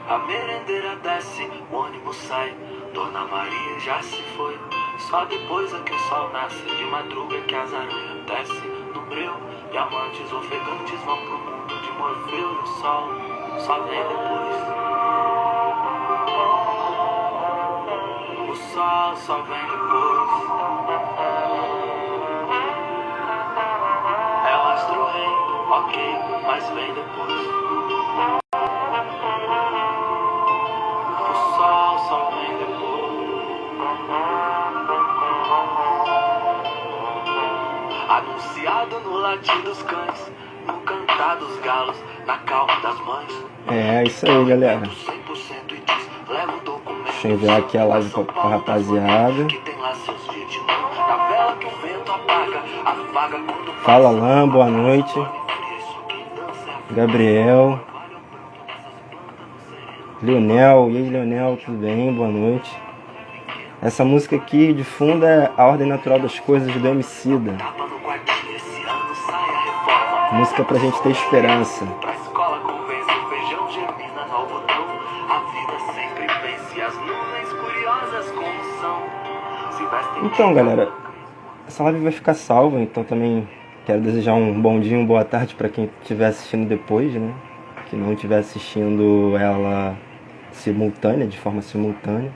A merendeira desce, o ônibus sai, Dona Maria já se foi. Só depois é que o sol nasce, de madruga que as aranhas descem no breu. Diamantes ofegantes vão pro mundo de Morfeu e o sol só vem depois. O sol só vem depois. É o astro rei, ok, mas vem depois. O sol só vem depois. Anunciado no latir dos cães, no cantar dos galos, na calma das mães. É isso aí, galera. Deixa eu enviar aqui a live pra rapaziada. Fala, Alain, boa noite. Gabriel. Leonel, e aí, Leonel, tudo bem? Boa noite. Essa música aqui de fundo é A Ordem Natural das Coisas do Emicida. Música pra gente ter esperança. Então, galera, essa live vai ficar salva, então também quero desejar um bom dia, uma boa tarde para quem estiver assistindo depois, né? Que não estiver assistindo ela simultânea, de forma simultânea.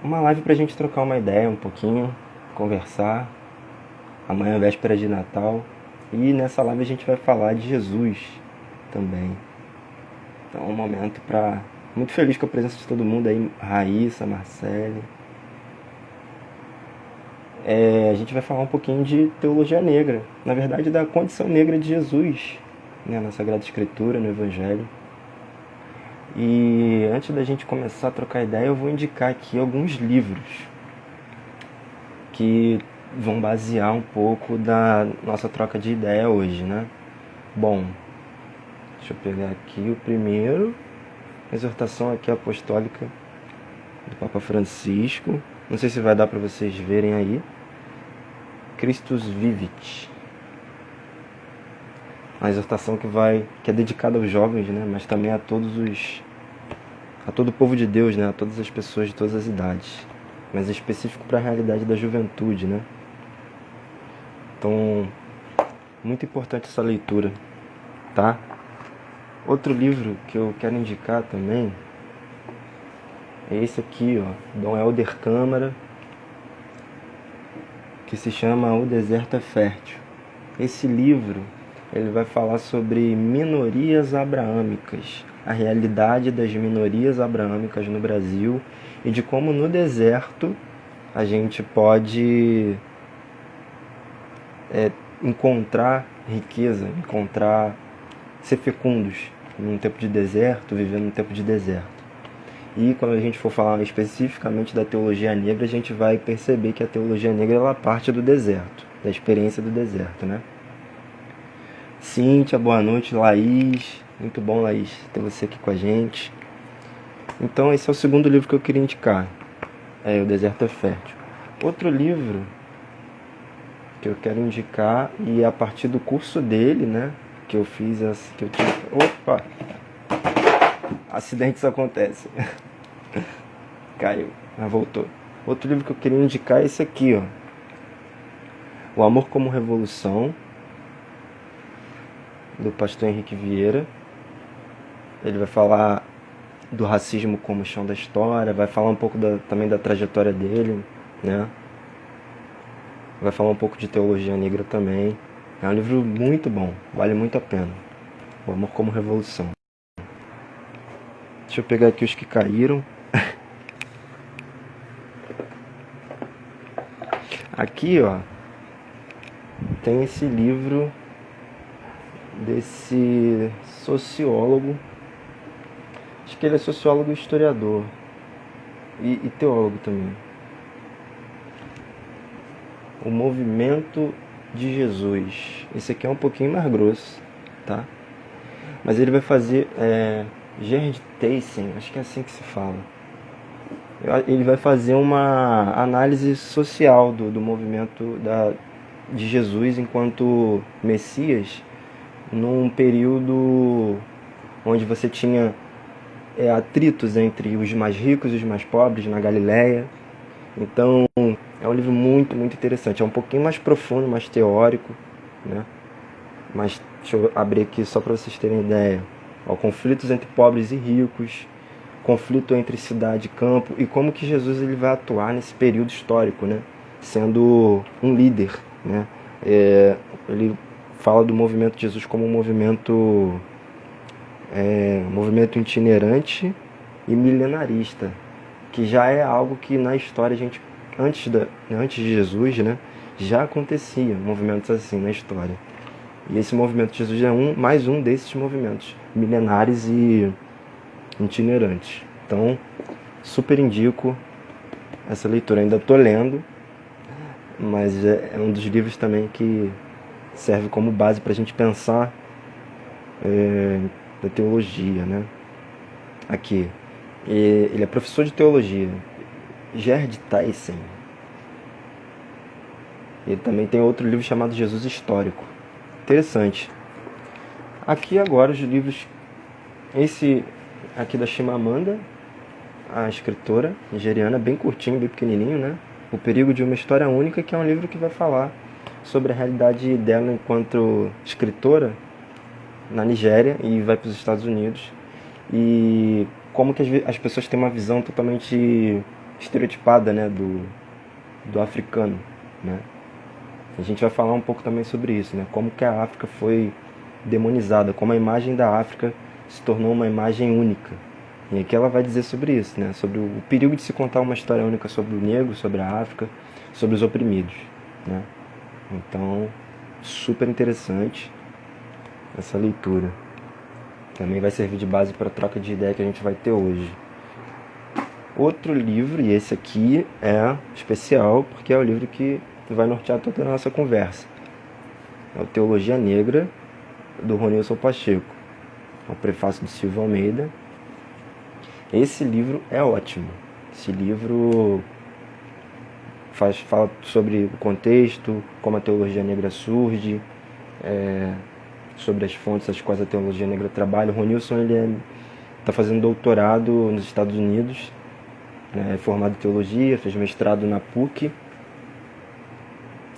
Uma live pra gente trocar uma ideia um pouquinho, conversar. Amanhã é véspera de Natal. E nessa live a gente vai falar de Jesus também. Então é um momento pra... Muito feliz com a presença de todo mundo aí, Raíssa, Marcele. A gente vai falar um pouquinho de teologia negra. Na verdade, da condição negra de Jesus, né, na Sagrada Escritura, no Evangelho. E antes da gente começar a trocar ideia, eu vou indicar aqui alguns livros que vão basear um pouco da nossa troca de ideia hoje, né? Bom, deixa eu pegar aqui o primeiro, exortação aqui apostólica do Papa Francisco. Não sei se vai dar para vocês verem aí. Christus Vivit. Uma exortação que é dedicada aos jovens, né? Mas também a todo o povo de Deus, né? A todas as pessoas de todas as idades. Mas é específico para a realidade da juventude, né? Então, muito importante essa leitura, tá? Outro livro que eu quero indicar também é esse aqui, ó, Dom Helder Câmara, que se chama O Deserto é Fértil. Esse livro, ele vai falar sobre minorias abraâmicas, a realidade das minorias abraâmicas no Brasil e de como no deserto a gente pode encontrar riqueza, ser fecundos num tempo de deserto, vivendo num tempo de deserto. E quando a gente for falar especificamente da teologia negra, a gente vai perceber que a teologia negra ela parte do deserto, da experiência do deserto, né? Cíntia, boa noite. Laís, muito bom, Laís, ter você aqui com a gente. Então esse é o segundo livro que eu queria indicar, O Deserto é Fértil. Outro livro que eu quero indicar, e a partir do curso dele, né, que eu fiz, que eu tive... Opa! Acidentes acontecem. Caiu, mas voltou. Outro livro que eu queria indicar é esse aqui, ó. O Amor como Revolução, do pastor Henrique Vieira. Ele vai falar do racismo como chão da história, vai falar um pouco também da trajetória dele, né? Vai falar um pouco de teologia negra também. É um livro muito bom, vale muito a pena. O Amor como Revolução. Deixa eu pegar aqui os que caíram. Aqui, ó, tem esse livro desse sociólogo. Acho que ele é sociólogo e historiador. E teólogo também. O Movimento de Jesus. Esse aqui é um pouquinho mais grosso, tá? Mas ele vai fazer... Gerd Theissen, acho que é assim que se fala. Ele vai fazer uma análise social do movimento de Jesus enquanto Messias num período onde você tinha atritos entre os mais ricos e os mais pobres na Galileia. Então, é um livro muito, muito interessante. É um pouquinho mais profundo, mais teórico, né? Mas deixa eu abrir aqui só para vocês terem ideia. Conflitos entre pobres e ricos, conflito entre cidade e campo, e como que Jesus ele vai atuar nesse período histórico, né? Sendo um líder, né? Ele fala do movimento de Jesus como um movimento itinerante e milenarista, que já é algo que na história a gente, antes de Jesus, né, já acontecia movimentos assim na história. E esse movimento de Jesus é mais um desses movimentos milenares e itinerantes. Então, super indico essa leitura. Ainda estou lendo, mas é um dos livros também que serve como base para a gente pensar da teologia, né? Aqui, ele é professor de teologia, Gerd Tyson. Ele também tem outro livro chamado Jesus Histórico. Interessante. Aqui agora os livros, esse aqui da Chimamanda, a escritora nigeriana, bem curtinho, bem pequenininho, né? O Perigo de uma História Única, que é um livro que vai falar sobre a realidade dela enquanto escritora na Nigéria e vai para os Estados Unidos, e como que as pessoas têm uma visão totalmente estereotipada, né, do africano, né? A gente vai falar um pouco também sobre isso, né? Como que a África foi demonizada, como a imagem da África se tornou uma imagem única. E aqui ela vai dizer sobre isso, né? Sobre o perigo de se contar uma história única sobre o negro, sobre a África, sobre os oprimidos, né? Então, super interessante essa leitura. Também vai servir de base para a troca de ideia que a gente vai ter hoje. Outro livro, e esse aqui é especial, porque é o livro que vai nortear toda a nossa conversa. É o Teologia Negra, do Ronilson Pacheco. É o prefácio do Silvio Almeida. Esse livro é ótimo. Esse livro fala sobre o contexto, como a teologia negra surge, sobre as fontes às quais a teologia negra trabalha. O Ronilson está fazendo doutorado nos Estados Unidos, é formado em teologia, fez mestrado na PUC.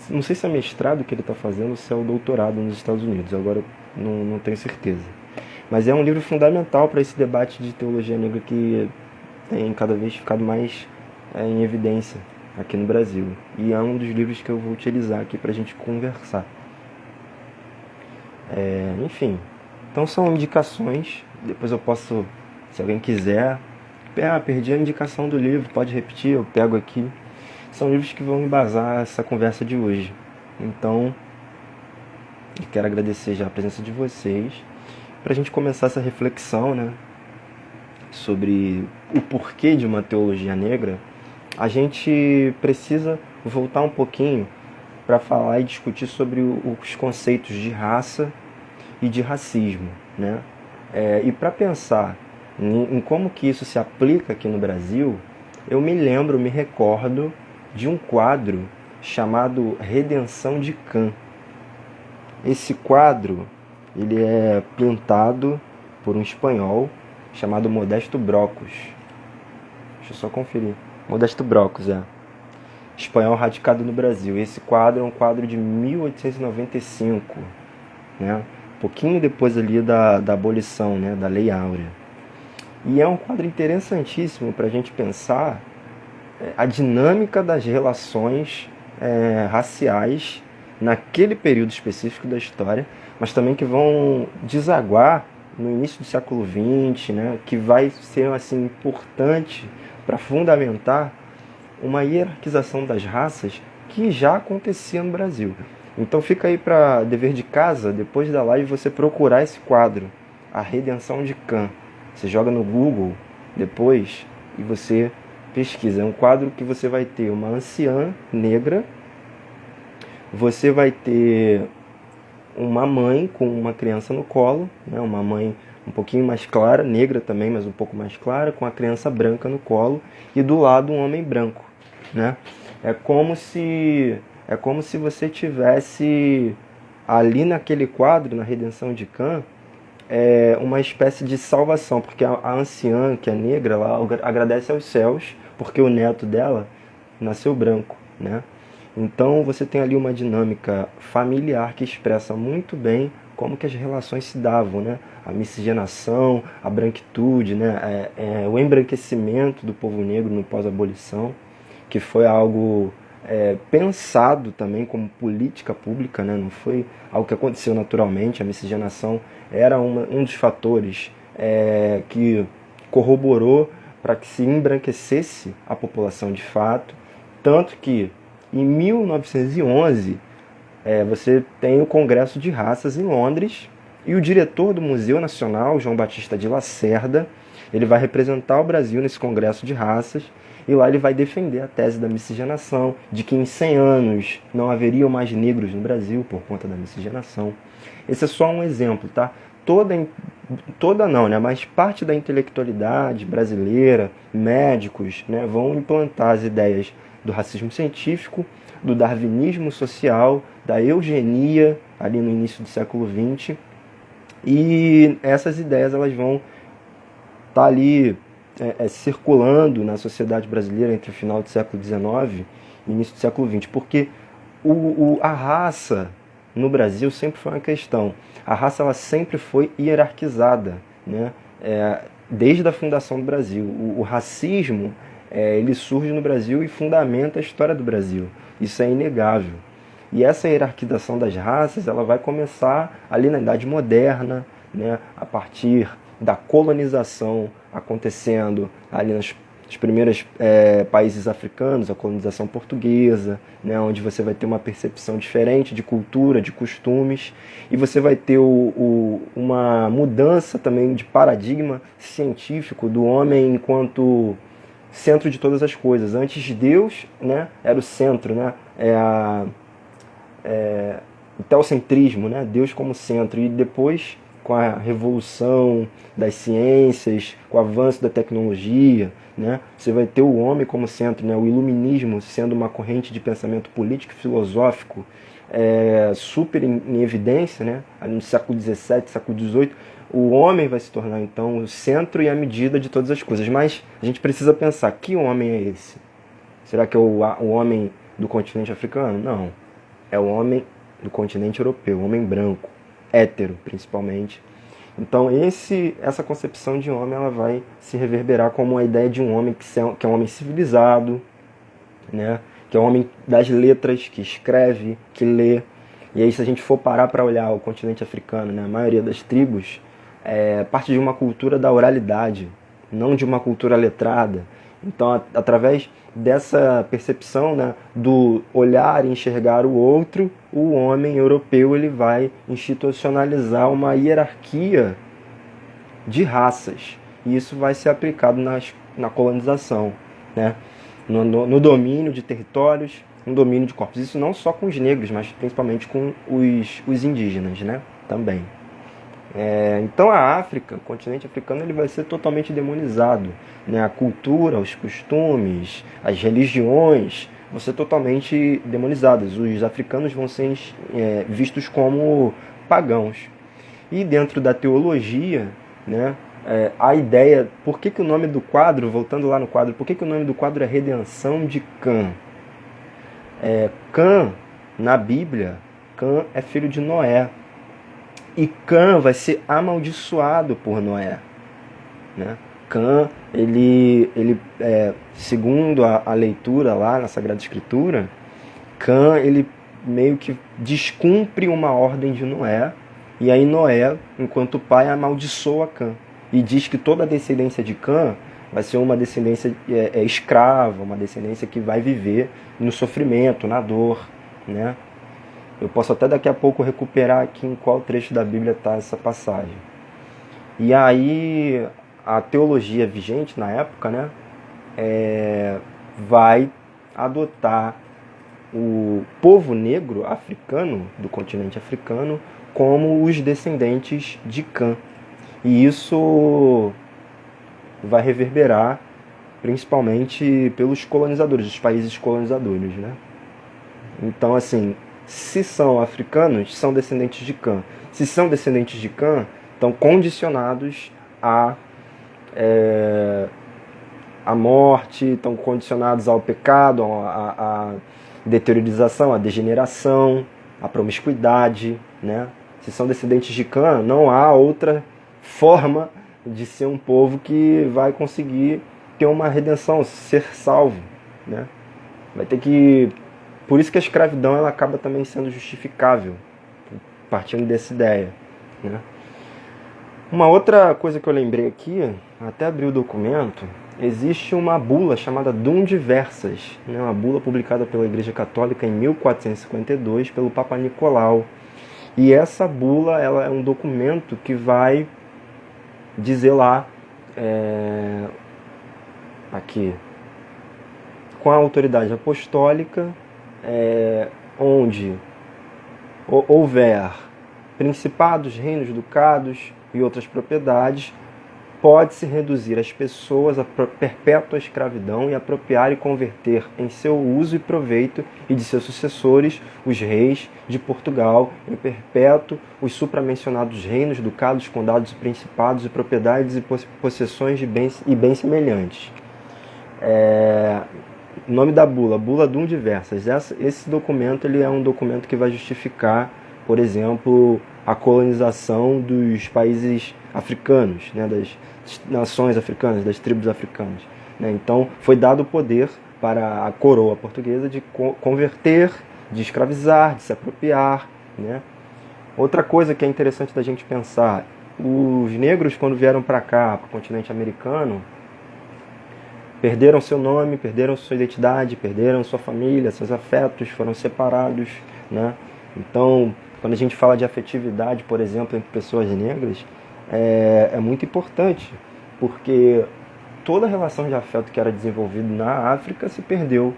Não sei se é mestrado que ele está fazendo ou se é o doutorado nos Estados Unidos, agora não tenho certeza. Mas é um livro fundamental para esse debate de teologia negra que tem cada vez ficado mais em evidência aqui no Brasil. E é um dos livros que eu vou utilizar aqui para a gente conversar. Enfim, então são indicações. Depois eu posso, se alguém quiser, perdi a indicação do livro, pode repetir, eu pego aqui. São livros que vão embasar essa conversa de hoje. Então, eu quero agradecer já a presença de vocês, para a gente começar essa reflexão, né, sobre o porquê de uma teologia negra. A gente precisa voltar um pouquinho para falar e discutir sobre os conceitos de raça e de racismo, né? E para pensar em como que isso se aplica aqui no Brasil, eu me recordo de um quadro chamado Redenção de Cã. Esse quadro ele é pintado por um espanhol chamado Modesto Brocos. Deixa eu só conferir. Modesto Brocos, espanhol radicado no Brasil. Esse quadro é um quadro de 1895, né? Pouquinho depois ali da abolição, né, da Lei Áurea. E é um quadro interessantíssimo para a gente pensar a dinâmica das relações raciais naquele período específico da história, mas também que vão desaguar no início do século XX, né, que vai ser assim, importante para fundamentar uma hierarquização das raças que já acontecia no Brasil. Então fica aí para dever de casa, depois da live, você procurar esse quadro, A Redenção de Cã. Você joga no Google depois e você pesquisa. É um quadro que você vai ter uma anciã negra, você vai ter uma mãe com uma criança no colo, né, uma mãe um pouquinho mais clara, negra também, mas um pouco mais clara, com a criança branca no colo, e do lado um homem branco, né? É como se você tivesse ali naquele quadro, na redenção de Cã, é uma espécie de salvação, porque a anciã, que é negra, ela agradece aos céus, porque o neto dela nasceu branco, né? Então você tem ali uma dinâmica familiar que expressa muito bem como que as relações se davam, né? A miscigenação, a branquitude, né? O embranquecimento do povo negro no pós-abolição, que foi algo pensado também como política pública, né? Não foi algo que aconteceu naturalmente. A miscigenação era um dos fatores que corroborou para que se embranquecesse a população de fato, tanto que em 1911 você tem o Congresso de Raças em Londres, e o diretor do Museu Nacional, João Batista de Lacerda, ele vai representar o Brasil nesse Congresso de Raças, e lá ele vai defender a tese da miscigenação, de que em 100 anos não haveriam mais negros no Brasil por conta da miscigenação. Esse é só um exemplo, tá? Toda não, né? Mas parte da intelectualidade brasileira, médicos, né, vão implantar as ideias do racismo científico, do darwinismo social, da eugenia, ali no início do século XX, e essas ideias elas vão estar ali circulando na sociedade brasileira entre o final do século XIX e início do século XX, porque a raça no Brasil sempre foi uma questão. A raça ela sempre foi hierarquizada, né? Desde a fundação do Brasil. O racismo ele surge no Brasil e fundamenta a história do Brasil. Isso é inegável. E essa hierarquização das raças ela vai começar ali na Idade Moderna, né? A partir da colonização acontecendo ali nos primeiros países africanos, a colonização portuguesa, né, onde você vai ter uma percepção diferente de cultura, de costumes, e você vai ter uma mudança também de paradigma científico do homem enquanto centro de todas as coisas. Antes Deus, né, era o centro, né, o teocentrismo, né, Deus como centro, e depois com a revolução das ciências, com o avanço da tecnologia, né, você vai ter o homem como centro, né, o iluminismo sendo uma corrente de pensamento político e filosófico super em evidência, né, ali no século XVII, século XVIII, o homem vai se tornar então o centro e a medida de todas as coisas. Mas a gente precisa pensar, que homem é esse? Será que é o homem do continente africano? Não, é o homem do continente europeu, o homem branco, hétero principalmente. Então essa concepção de homem ela vai se reverberar como a ideia de um homem que é um homem civilizado, né? Que é um homem das letras, que escreve, que lê. E aí se a gente for parar para olhar o continente africano, né? A maioria das tribos parte de uma cultura da oralidade, não de uma cultura letrada. Então através dessa percepção, né, do olhar e enxergar o outro, o homem europeu ele vai institucionalizar uma hierarquia de raças. E isso vai ser aplicado na colonização, né, no domínio de territórios, no domínio de corpos. Isso não só com os negros, mas principalmente com os indígenas, né, também. Então a África, o continente africano, ele vai ser totalmente demonizado, né? A cultura, os costumes, as religiões vão ser totalmente demonizadas. Os africanos vão ser vistos como pagãos. E dentro da teologia, né, a ideia, por que o nome do quadro, voltando lá no quadro, por que o nome do quadro é Redenção de Cã? Cã, na Bíblia, Cã é filho de Noé. E Cã vai ser amaldiçoado por Noé, né? Cã, ele segundo a leitura lá na Sagrada Escritura, Cã, ele meio que descumpre uma ordem de Noé, e aí Noé, enquanto pai, amaldiçoa Cã. E diz que toda a descendência de Cã vai ser uma descendência escrava, uma descendência que vai viver no sofrimento, na dor, né? Eu posso até daqui a pouco recuperar aqui em qual trecho da Bíblia está essa passagem. E aí a teologia vigente na época, né, vai adotar o povo negro africano, do continente africano, como os descendentes de Cã. E isso vai reverberar principalmente pelos colonizadores, os países colonizadores, né? Então, assim, Se são africanos, são descendentes de Cã. Se são descendentes de Cã, estão condicionados à morte, estão condicionados ao pecado, à deteriorização, à degeneração, à promiscuidade, né? Se são descendentes de Cã, não há outra forma de ser um povo que vai conseguir ter uma redenção, ser salvo, né? Vai ter que... Por isso que a escravidão ela acaba também sendo justificável, partindo dessa ideia, né? Uma outra coisa que eu lembrei aqui, até abri o documento, existe uma bula chamada Dum Diversas, né? Uma bula publicada pela Igreja Católica em 1452 pelo Papa Nicolau. E essa bula ela é um documento que vai dizer lá, aqui, com a autoridade apostólica, onde houver principados, reinos, ducados e outras propriedades, pode-se reduzir as pessoas a perpétua escravidão e apropriar e converter em seu uso e proveito e de seus sucessores, os reis de Portugal, em perpétuo os supramencionados reinos, ducados, condados, principados e propriedades e possessões de bens e bens semelhantes. Nome da bula, Bula Dum Diversas. Esse documento ele é um documento que vai justificar, por exemplo, a colonização dos países africanos, né, das nações africanas, das tribos africanas, né? Então, foi dado o poder para a coroa portuguesa de converter, de escravizar, de se apropriar, né? Outra coisa que é interessante da gente pensar, os negros, quando vieram para cá, para o continente americano, perderam seu nome, perderam sua identidade, perderam sua família, seus afetos, foram separados, né? Então, quando a gente fala de afetividade, por exemplo, entre pessoas negras, é muito importante, porque toda a relação de afeto que era desenvolvida na África se perdeu.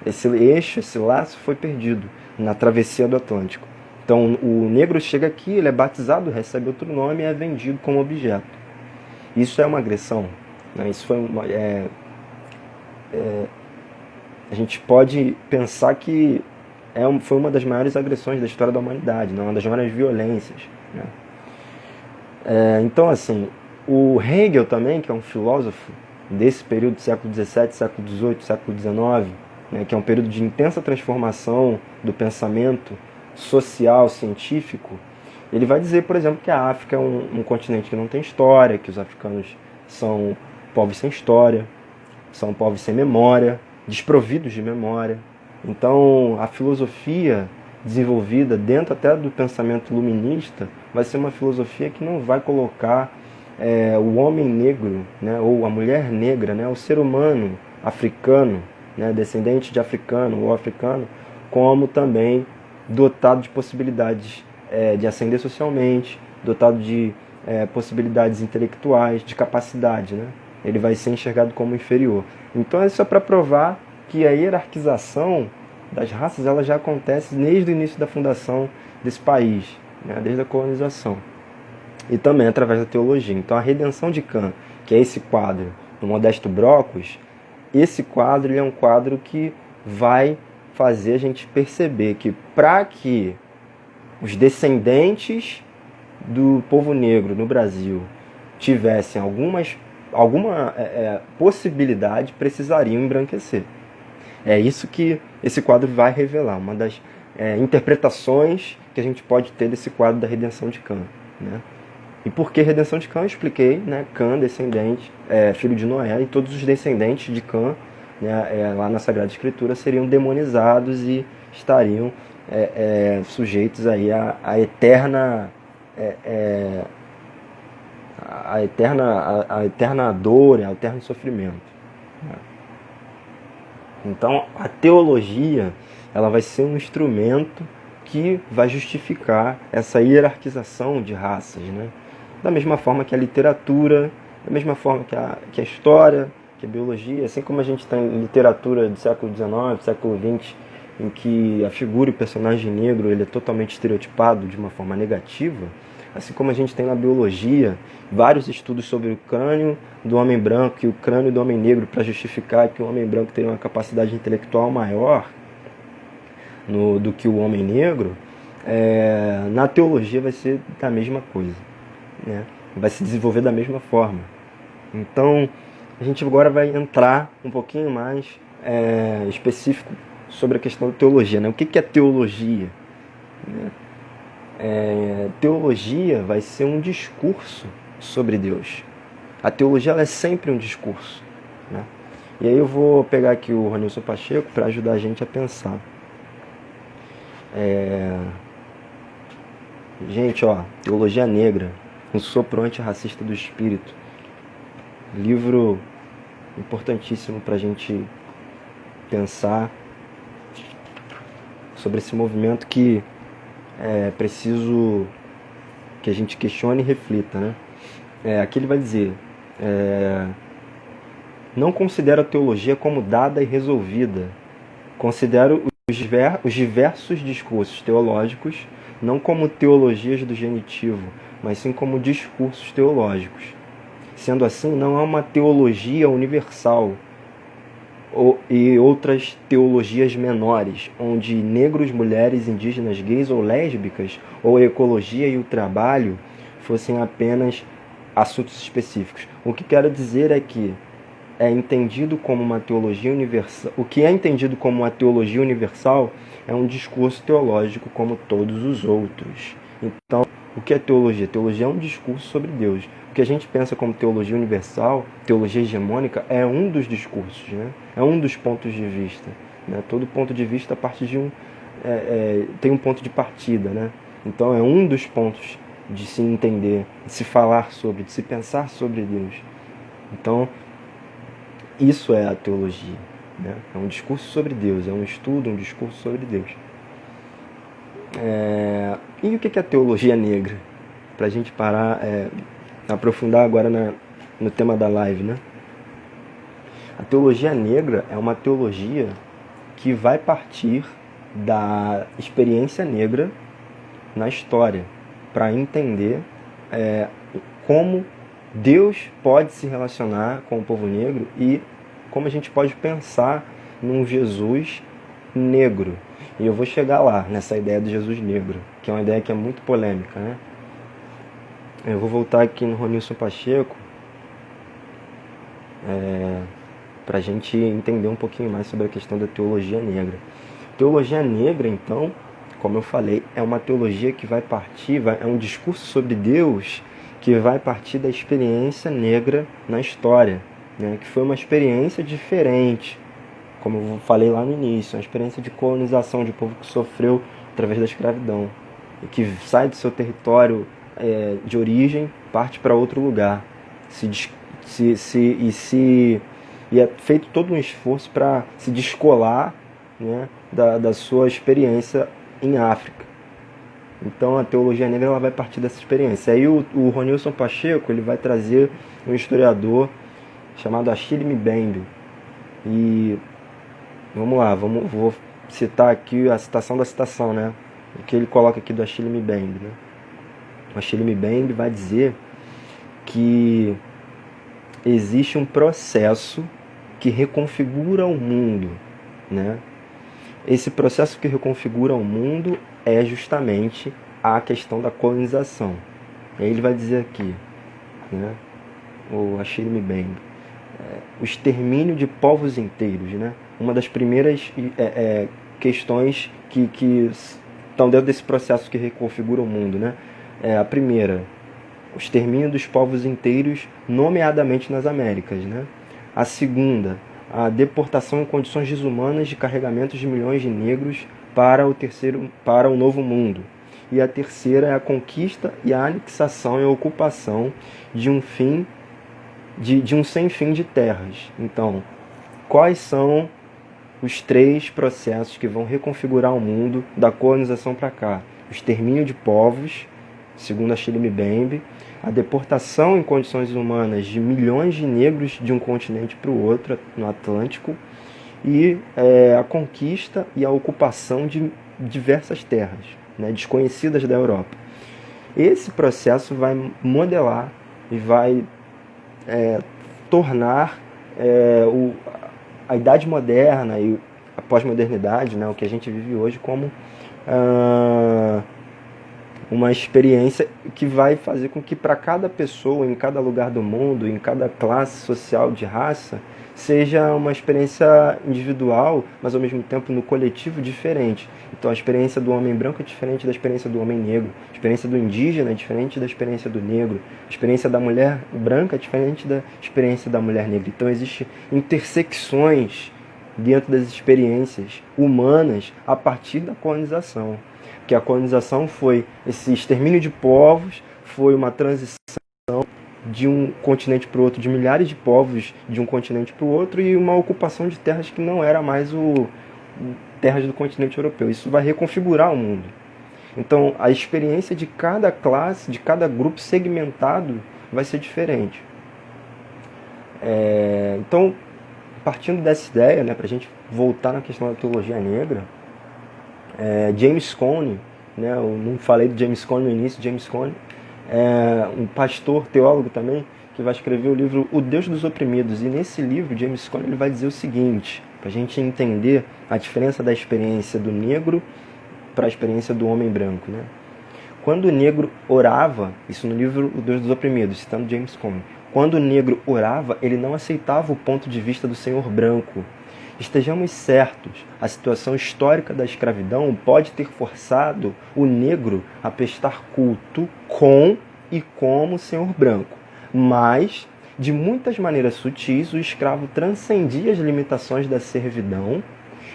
Esse eixo, esse laço foi perdido na travessia do Atlântico. Então, o negro chega aqui, ele é batizado, recebe outro nome e é vendido como objeto. Isso é uma agressão, né? Isso foi a gente pode pensar que foi uma das maiores agressões da história da humanidade, uma das maiores violências, né? Então, assim, o Hegel também, que é um filósofo desse período do século XVII, século XVIII, século XIX, né, que é um período de intensa transformação do pensamento social, científico, ele vai dizer, por exemplo, que a África é um continente que não tem história, que os africanos são povos sem história, são povos sem memória, desprovidos de memória. Então, a filosofia desenvolvida dentro até do pensamento iluminista vai ser uma filosofia que não vai colocar o homem negro, né, ou a mulher negra, né, o ser humano africano, né, descendente de africano ou africano, como também dotado de possibilidades de ascender socialmente, dotado de possibilidades intelectuais, de capacidade, né? Ele vai ser enxergado como inferior. Então, isso é para provar que a hierarquização das raças ela já acontece desde o início da fundação desse país, né, desde a colonização. E também através da teologia. Então, a redenção de Cã, que é esse quadro do Modesto Brocos, esse quadro ele é um quadro que vai fazer a gente perceber que para que os descendentes do povo negro no Brasil tivessem alguma possibilidade, precisariam embranquecer. É isso que esse quadro vai revelar, uma das interpretações que a gente pode ter desse quadro da redenção de Cã, né? E por que redenção de Cã? Eu expliquei, né? Cã, descendente, filho de Noé, e todos os descendentes de Cã, né, lá na Sagrada Escritura, seriam demonizados e estariam sujeitos aí à eterna dor, ao eterno sofrimento. Então, a teologia ela vai ser um instrumento que vai justificar essa hierarquização de raças, né? Da mesma forma que a literatura, da mesma forma que a história, que a biologia, assim como a gente tem literatura do século XIX, século XX, em que a figura e o personagem negro ele é totalmente estereotipado de uma forma negativa, assim como a gente tem na biologia vários estudos sobre o crânio do homem branco e o crânio do homem negro para justificar que o homem branco teria uma capacidade intelectual maior, do que o homem negro, na teologia vai ser da mesma coisa, né? Vai se desenvolver da mesma forma. Então, a gente agora vai entrar um pouquinho mais específico sobre a questão da teologia, né? O que é teologia? Né? Teologia vai ser um discurso sobre Deus. A teologia ela é sempre um discurso, né? E aí eu vou pegar aqui o Ronilson Pacheco para ajudar a gente a pensar. Gente, Teologia Negra, um sopro antirracista do espírito. Livro importantíssimo para a gente pensar sobre esse movimento que é preciso que a gente questione e reflita, né? Aqui ele vai dizer: não considero a teologia como dada e resolvida. Considero os diversos discursos teológicos não como teologias do genitivo, mas sim como discursos teológicos. Sendo assim, não é uma teologia universal e outras teologias menores, onde negros, mulheres, indígenas, gays ou lésbicas, ou a ecologia e o trabalho fossem apenas assuntos específicos. O que quero dizer é que é entendido como uma teologia universal. O que é entendido como uma teologia universal é um discurso teológico como todos os outros. Então, o que é teologia? Teologia é um discurso sobre Deus. O que a gente pensa como teologia universal, teologia hegemônica, é um dos discursos, né? É um dos pontos de vista, né? Todo ponto de vista parte de tem um ponto de partida, né? Então é um dos pontos de se entender, de se falar sobre, de se pensar sobre Deus. Então, isso é a teologia, né? É um discurso sobre Deus, é um estudo, um discurso sobre Deus. E o que é a teologia negra? Para a gente parar, aprofundar agora no tema da live, né? A teologia negra é uma teologia que vai partir da experiência negra na história, para entender como Deus pode se relacionar com o povo negro e como a gente pode pensar num Jesus negro. E eu vou chegar lá, nessa ideia do Jesus negro, que é uma ideia que é muito polêmica, né? Eu vou voltar aqui no Ronilson Pacheco para a gente entender um pouquinho mais sobre a questão da teologia negra. Teologia negra, então, como eu falei, é uma teologia que vai partir, é um discurso sobre Deus que vai partir da experiência negra na história, né? Que foi uma experiência diferente, como eu falei lá no início, uma experiência de colonização de um povo que sofreu através da escravidão e que sai do seu território de origem, parte para outro lugar, e é feito todo um esforço para se descolar, né, da sua experiência em África. Então a teologia negra ela vai partir dessa experiência. Aí o Ronilson Pacheco ele vai trazer um historiador chamado Achille Mbembe. E vamos lá, vou citar aqui a citação da citação, né? O que ele coloca aqui do Achille Mbembe, né? O Achille Mbembe vai dizer que existe um processo que reconfigura o mundo, né? Esse processo que reconfigura o mundo é justamente a questão da colonização. E aí ele vai dizer aqui, né? O Achille Mbembe, o extermínio de povos inteiros, né? Uma das primeiras questões que estão dentro desse processo que reconfigura o mundo, né? A primeira, o extermínio dos povos inteiros, nomeadamente nas Américas, né? A segunda, a deportação em condições desumanas de carregamentos de milhões de negros para o Novo Mundo. E a terceira é a conquista e a anexação e a ocupação de um sem fim de terras. Então, quais são os três processos que vão reconfigurar o mundo da colonização para cá? O extermínio de povos, segundo Achille Mbembe, a deportação em condições humanas de milhões de negros de um continente para o outro, no Atlântico, e a conquista e a ocupação de diversas terras, né, desconhecidas da Europa. Esse processo vai modelar e vai tornar a Idade Moderna e a pós-modernidade, né, o que a gente vive hoje, como uma experiência que vai fazer com que para cada pessoa, em cada lugar do mundo, em cada classe social de raça, seja uma experiência individual, mas ao mesmo tempo no coletivo diferente. Então a experiência do homem branco é diferente da experiência do homem negro, a experiência do indígena é diferente da experiência do negro, a experiência da mulher branca é diferente da experiência da mulher negra. Então existem intersecções dentro das experiências humanas a partir da colonização. Que a colonização foi esse extermínio de povos, foi uma transição de um continente para o outro, de milhares de povos de um continente para o outro, e uma ocupação de terras que não era mais terras do continente europeu. Isso vai reconfigurar o mundo. Então, a experiência de cada classe, de cada grupo segmentado, vai ser diferente. Então, partindo dessa ideia, né, para a gente voltar na questão da teologia negra, James Cone, né, eu não falei do James Cone no início, James Cone é um pastor, teólogo também, que vai escrever o livro O Deus dos Oprimidos. E nesse livro, James Cone ele vai dizer o seguinte, para a gente entender a diferença da experiência do negro para a experiência do homem branco. Né? Quando o negro orava, isso no livro O Deus dos Oprimidos, citando James Cone, quando o negro orava, ele não aceitava o ponto de vista do senhor branco. Estejamos certos, a situação histórica da escravidão pode ter forçado o negro a prestar culto com e como o senhor branco. Mas, de muitas maneiras sutis, o escravo transcendia as limitações da servidão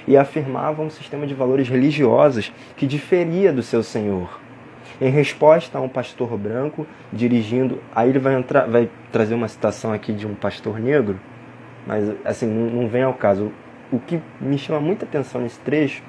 e afirmava um sistema de valores religiosos que diferia do seu senhor. Em resposta a um pastor branco dirigindo... Aí ele vai trazer uma citação aqui de um pastor negro, mas assim, não vem ao caso. O que me chama muita atenção nesse trecho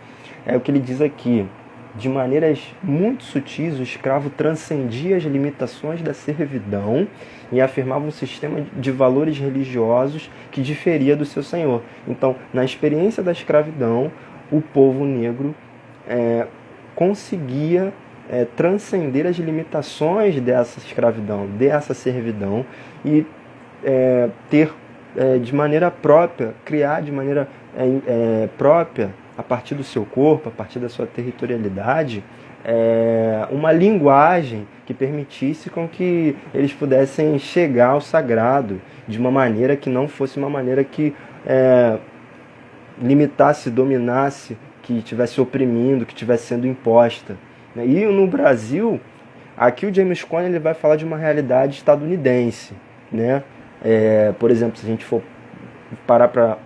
é o que ele diz aqui. De maneiras muito sutis, o escravo transcendia as limitações da servidão e afirmava um sistema de valores religiosos que diferia do seu senhor. Então, na experiência da escravidão, o povo negro conseguia transcender as limitações dessa escravidão, dessa servidão, e ter de maneira própria, criar de maneira própria, a partir do seu corpo, a partir da sua territorialidade, uma linguagem que permitisse com que eles pudessem chegar ao sagrado de uma maneira que não fosse uma maneira que limitasse, dominasse, que estivesse oprimindo, que estivesse sendo imposta. E no Brasil, aqui o James Cone ele vai falar de uma realidade estadunidense, né? Por exemplo, se a gente for parar para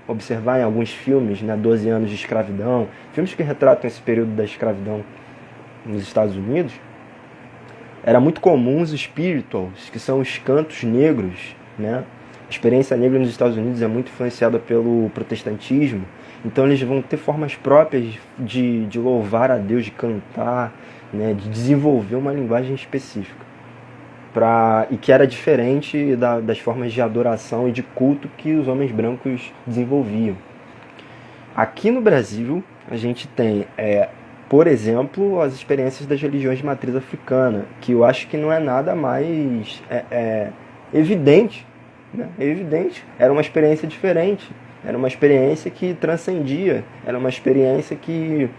observar em alguns filmes, né, 12 anos de escravidão, filmes que retratam esse período da escravidão nos Estados Unidos, era muito comum os spirituals, que são os cantos negros, né? A experiência negra nos Estados Unidos é muito influenciada pelo protestantismo, então eles vão ter formas próprias de louvar a Deus, de cantar, né, de desenvolver uma linguagem específica. E que era diferente das formas de adoração e de culto que os homens brancos desenvolviam. Aqui no Brasil, a gente tem, por exemplo, as experiências das religiões de matriz africana, que eu acho que não é nada mais evidente. Né? É evidente, era uma experiência diferente, era uma experiência que transcendia, era uma experiência que,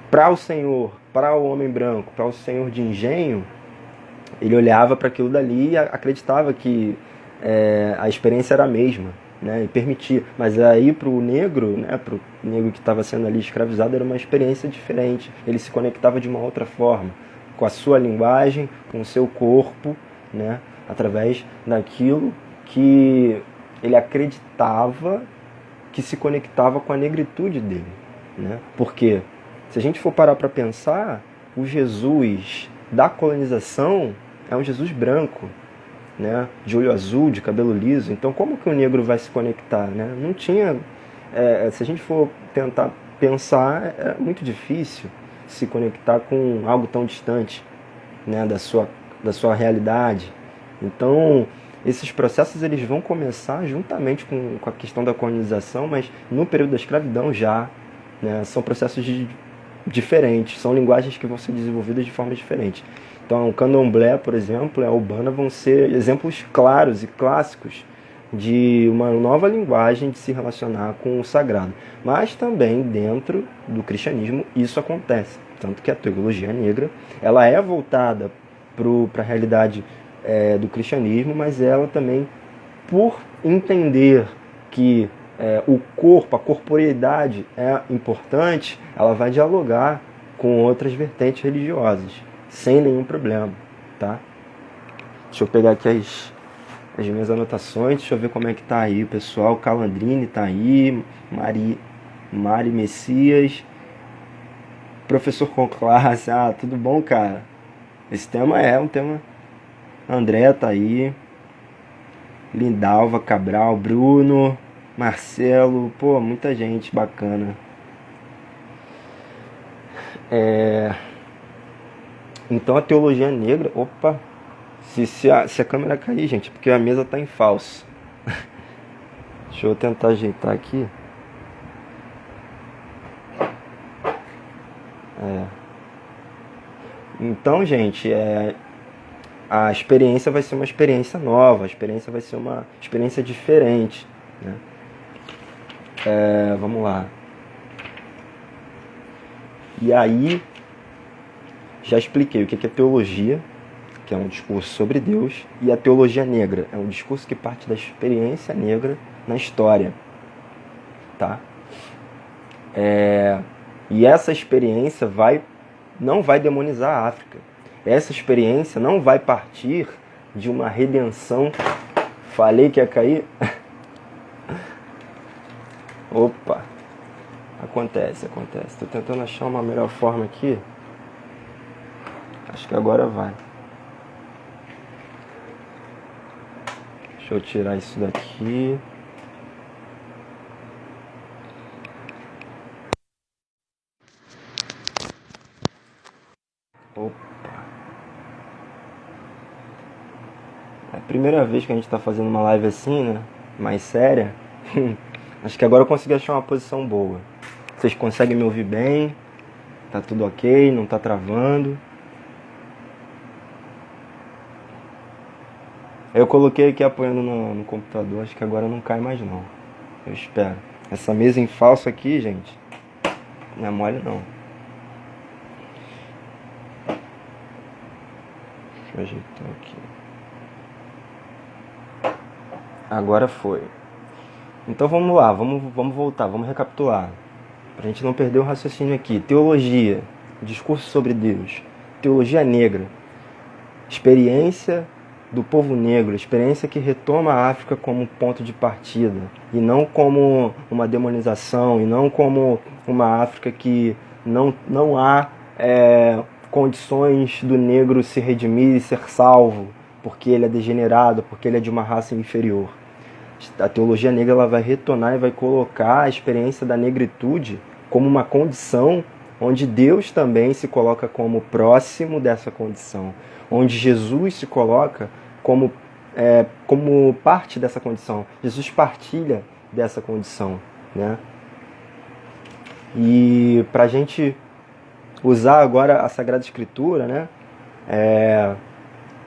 para o Senhor, para o homem branco, para o senhor de engenho, ele olhava para aquilo dali e acreditava que a experiência era a mesma, né, e permitia. Mas aí para o negro, né, para o negro que estava sendo ali escravizado, era uma experiência diferente. Ele se conectava de uma outra forma, com a sua linguagem, com o seu corpo, né, através daquilo que ele acreditava que se conectava com a negritude dele. Né? Porque, se a gente for parar para pensar, o Jesus da colonização é um Jesus branco, né? De olho azul, de cabelo liso. Então, como que o negro vai se conectar? Né? Não tinha... se a gente for tentar pensar, é muito difícil se conectar com algo tão distante, né? da sua realidade. Então, esses processos eles vão começar juntamente com a questão da colonização, mas no período da escravidão já, né? São processos diferentes, são linguagens que vão ser desenvolvidas de forma diferente. Então, o candomblé, por exemplo, a umbanda vão ser exemplos claros e clássicos de uma nova linguagem de se relacionar com o sagrado. Mas também dentro do cristianismo isso acontece. Tanto que a teologia negra ela é voltada para a realidade do cristianismo, mas ela também, por entender que o corpo, a corporeidade é importante, ela vai dialogar com outras vertentes religiosas, sem nenhum problema, tá? Deixa eu pegar aqui as minhas anotações, deixa eu ver como é que tá aí o pessoal. Calandrine tá aí, Mari Messias, professor com classe, tudo bom, cara? Esse tema é um tema... André tá aí, Lindalva Cabral, Bruno, Marcelo, pô, muita gente bacana. Então a teologia negra, opa, se a câmera cair, gente, porque a mesa tá em falso. Deixa eu tentar ajeitar aqui. Então, gente, a experiência vai ser uma experiência nova, a experiência vai ser uma experiência diferente, né? Vamos lá. E aí, já expliquei o que é teologia, que é um discurso sobre Deus, e a teologia negra é um discurso que parte da experiência negra na história, tá? E essa experiência não vai demonizar a África. Essa experiência não vai partir de uma redenção. Falei que ia cair? Opa! Acontece. Estou tentando achar uma melhor forma aqui. Acho que agora vai. Deixa eu tirar isso daqui. Opa! É a primeira vez que a gente está fazendo uma live assim, né? Mais séria. Acho que agora eu consegui achar uma posição boa. Vocês conseguem me ouvir bem? Tá tudo ok? Não tá travando? Eu coloquei aqui apoiando no computador. Acho que agora não cai mais não. Eu espero. Essa mesa em falso aqui, gente, não é mole não. Deixa eu ajeitar aqui. Agora foi. Então vamos lá, vamos voltar, vamos recapitular. Pra gente não perder o raciocínio aqui. Teologia, discurso sobre Deus. Teologia negra, experiência do povo negro, experiência que retoma a África como ponto de partida, e não como uma demonização, e não como uma África que não há condições do negro se redimir e ser salvo, porque ele é degenerado, porque ele é de uma raça inferior. A teologia negra ela vai retornar e vai colocar a experiência da negritude como uma condição onde Deus também se coloca como próximo dessa condição, onde Jesus se coloca como parte dessa condição. Jesus partilha dessa condição, né? E para a gente usar agora a Sagrada Escritura, né?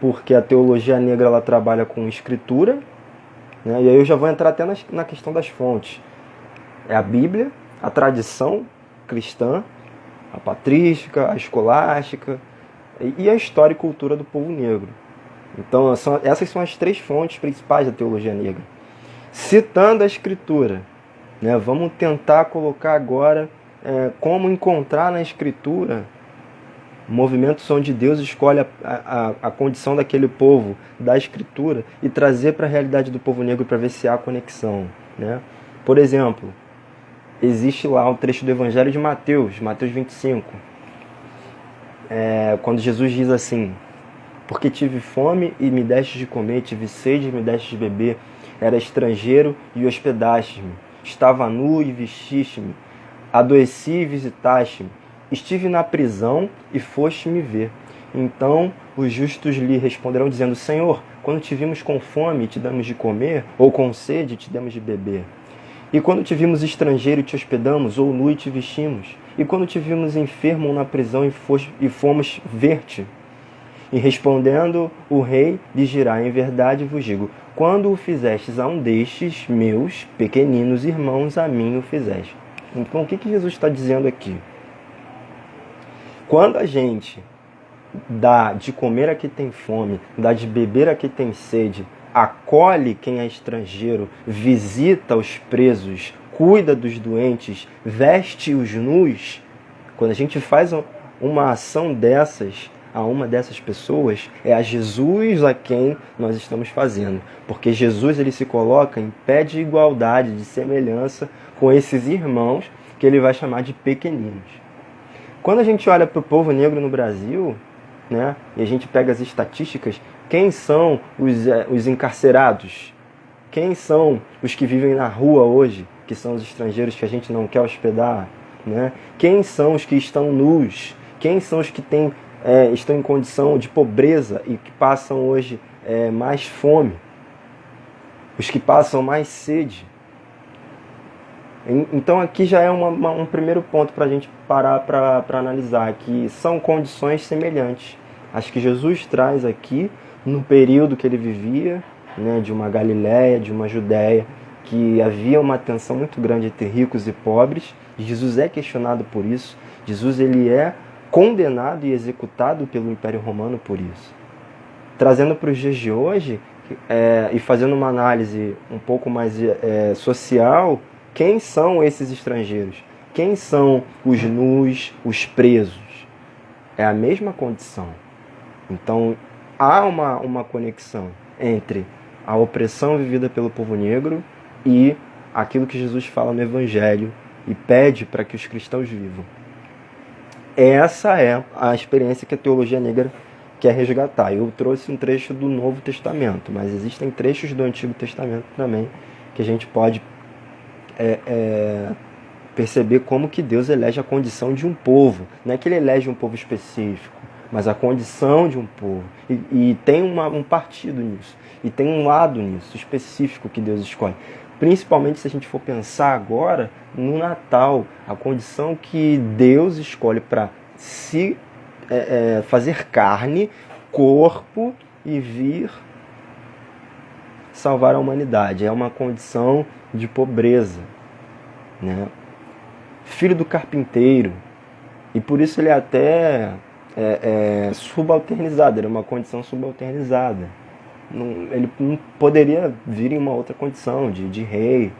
Porque a teologia negra ela trabalha com escritura, né? E aí eu já vou entrar até na questão das fontes. É a Bíblia, a tradição cristã, a patrística, a escolástica e a história e cultura do povo negro. Então essas são as três fontes principais da teologia negra. Citando a Escritura, né? Vamos tentar colocar agora como encontrar na Escritura movimentos onde Deus escolhe a condição daquele povo da Escritura e trazer para a realidade do povo negro para ver se há conexão, né? Por exemplo, existe lá um trecho do Evangelho de Mateus 25, quando Jesus diz assim: porque tive fome e me deste de comer, tive sede e me deste de beber, era estrangeiro e hospedaste-me, estava nu e vestiste-me, adoeci e visitaste-me, estive na prisão e foste me ver. Então os justos lhe responderão dizendo: Senhor, quando te vimos com fome te damos de comer, ou com sede te damos de beber? E quando te vimos estrangeiro te hospedamos, ou nu e te vestimos? E quando te vimos enfermo ou na prisão e fomos ver-te? E respondendo o rei, lhes dirá: em verdade vos digo, quando o fizestes a um destes meus pequeninos irmãos, a mim o fizeste. Então, o que Jesus está dizendo aqui? Quando a gente dá de comer a quem tem fome, dá de beber a quem tem sede, acolhe quem é estrangeiro, visita os presos, cuida dos doentes, veste os nus, quando a gente faz uma ação dessas a uma dessas pessoas, é a Jesus a quem nós estamos fazendo. Porque Jesus ele se coloca em pé de igualdade, de semelhança com esses irmãos que ele vai chamar de pequeninos. Quando a gente olha para o povo negro no Brasil, né, e a gente pega as estatísticas, quem são os encarcerados? Quem são os que vivem na rua hoje, que são os estrangeiros que a gente não quer hospedar? Né? Quem são os que estão nus? Quem são os que estão em condição de pobreza e que passam hoje mais fome? Os que passam mais sede? Então aqui já é um primeiro ponto para a gente parar para analisar, que são condições semelhantes. Acho que Jesus traz aqui, no período que ele vivia, né, de uma Galiléia, de uma Judéia, que havia uma tensão muito grande entre ricos e pobres. Jesus é questionado por isso. Jesus ele é condenado e executado pelo Império Romano por isso. Trazendo para os dias de hoje, e fazendo uma análise um pouco mais social, quem são esses estrangeiros? Quem são os nus, os presos? É a mesma condição. Então, há uma conexão entre a opressão vivida pelo povo negro e aquilo que Jesus fala no Evangelho e pede para que os cristãos vivam. Essa é a experiência que a teologia negra quer resgatar. Eu trouxe um trecho do Novo Testamento, mas existem trechos do Antigo Testamento também que a gente pode perceber como que Deus elege a condição de um povo. Não é que ele elege um povo específico, mas a condição de um povo. E tem um partido nisso. E tem um lado nisso, específico, que Deus escolhe. Principalmente se a gente for pensar agora no Natal, a condição que Deus escolhe para se fazer carne, corpo e vir salvar a humanidade. É uma condição de pobreza, né? Filho do carpinteiro. E por isso ele é até subalternizado, era uma condição subalternizada. Ele não poderia vir em uma outra condição, de rei,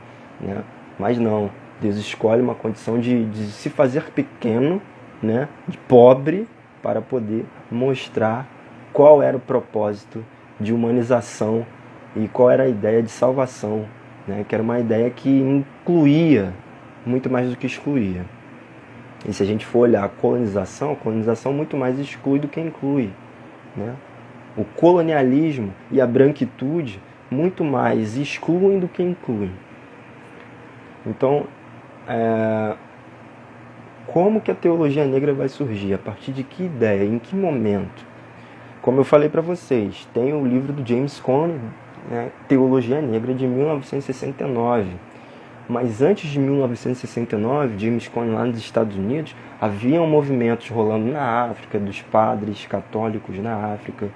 né? Mas não, Deus escolhe uma condição de se fazer pequeno, né? De pobre, para poder mostrar qual era o propósito de humanização e qual era a ideia de salvação, né? Que era uma ideia que incluía muito mais do que excluía. E se a gente for olhar a colonização muito mais exclui do que inclui, né? O colonialismo e a branquitude muito mais excluem do que incluem. Então, como que a teologia negra vai surgir? A partir de que ideia? Em que momento? Como eu falei para vocês, tem o livro do James Cone, né, Teologia Negra, de 1969. Mas antes de 1969, James Cone, lá nos Estados Unidos, haviam movimentos rolando na África, dos padres católicos na África,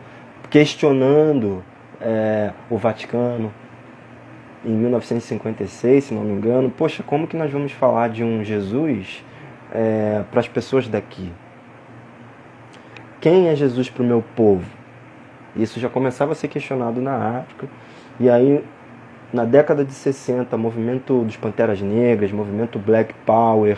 questionando o Vaticano. Em 1956, se não me engano, poxa, como que nós vamos falar de um Jesus para as pessoas daqui? Quem é Jesus para o meu povo? Isso já começava a ser questionado na África. E aí, na década de 60, movimento dos Panteras Negras, movimento Black Power,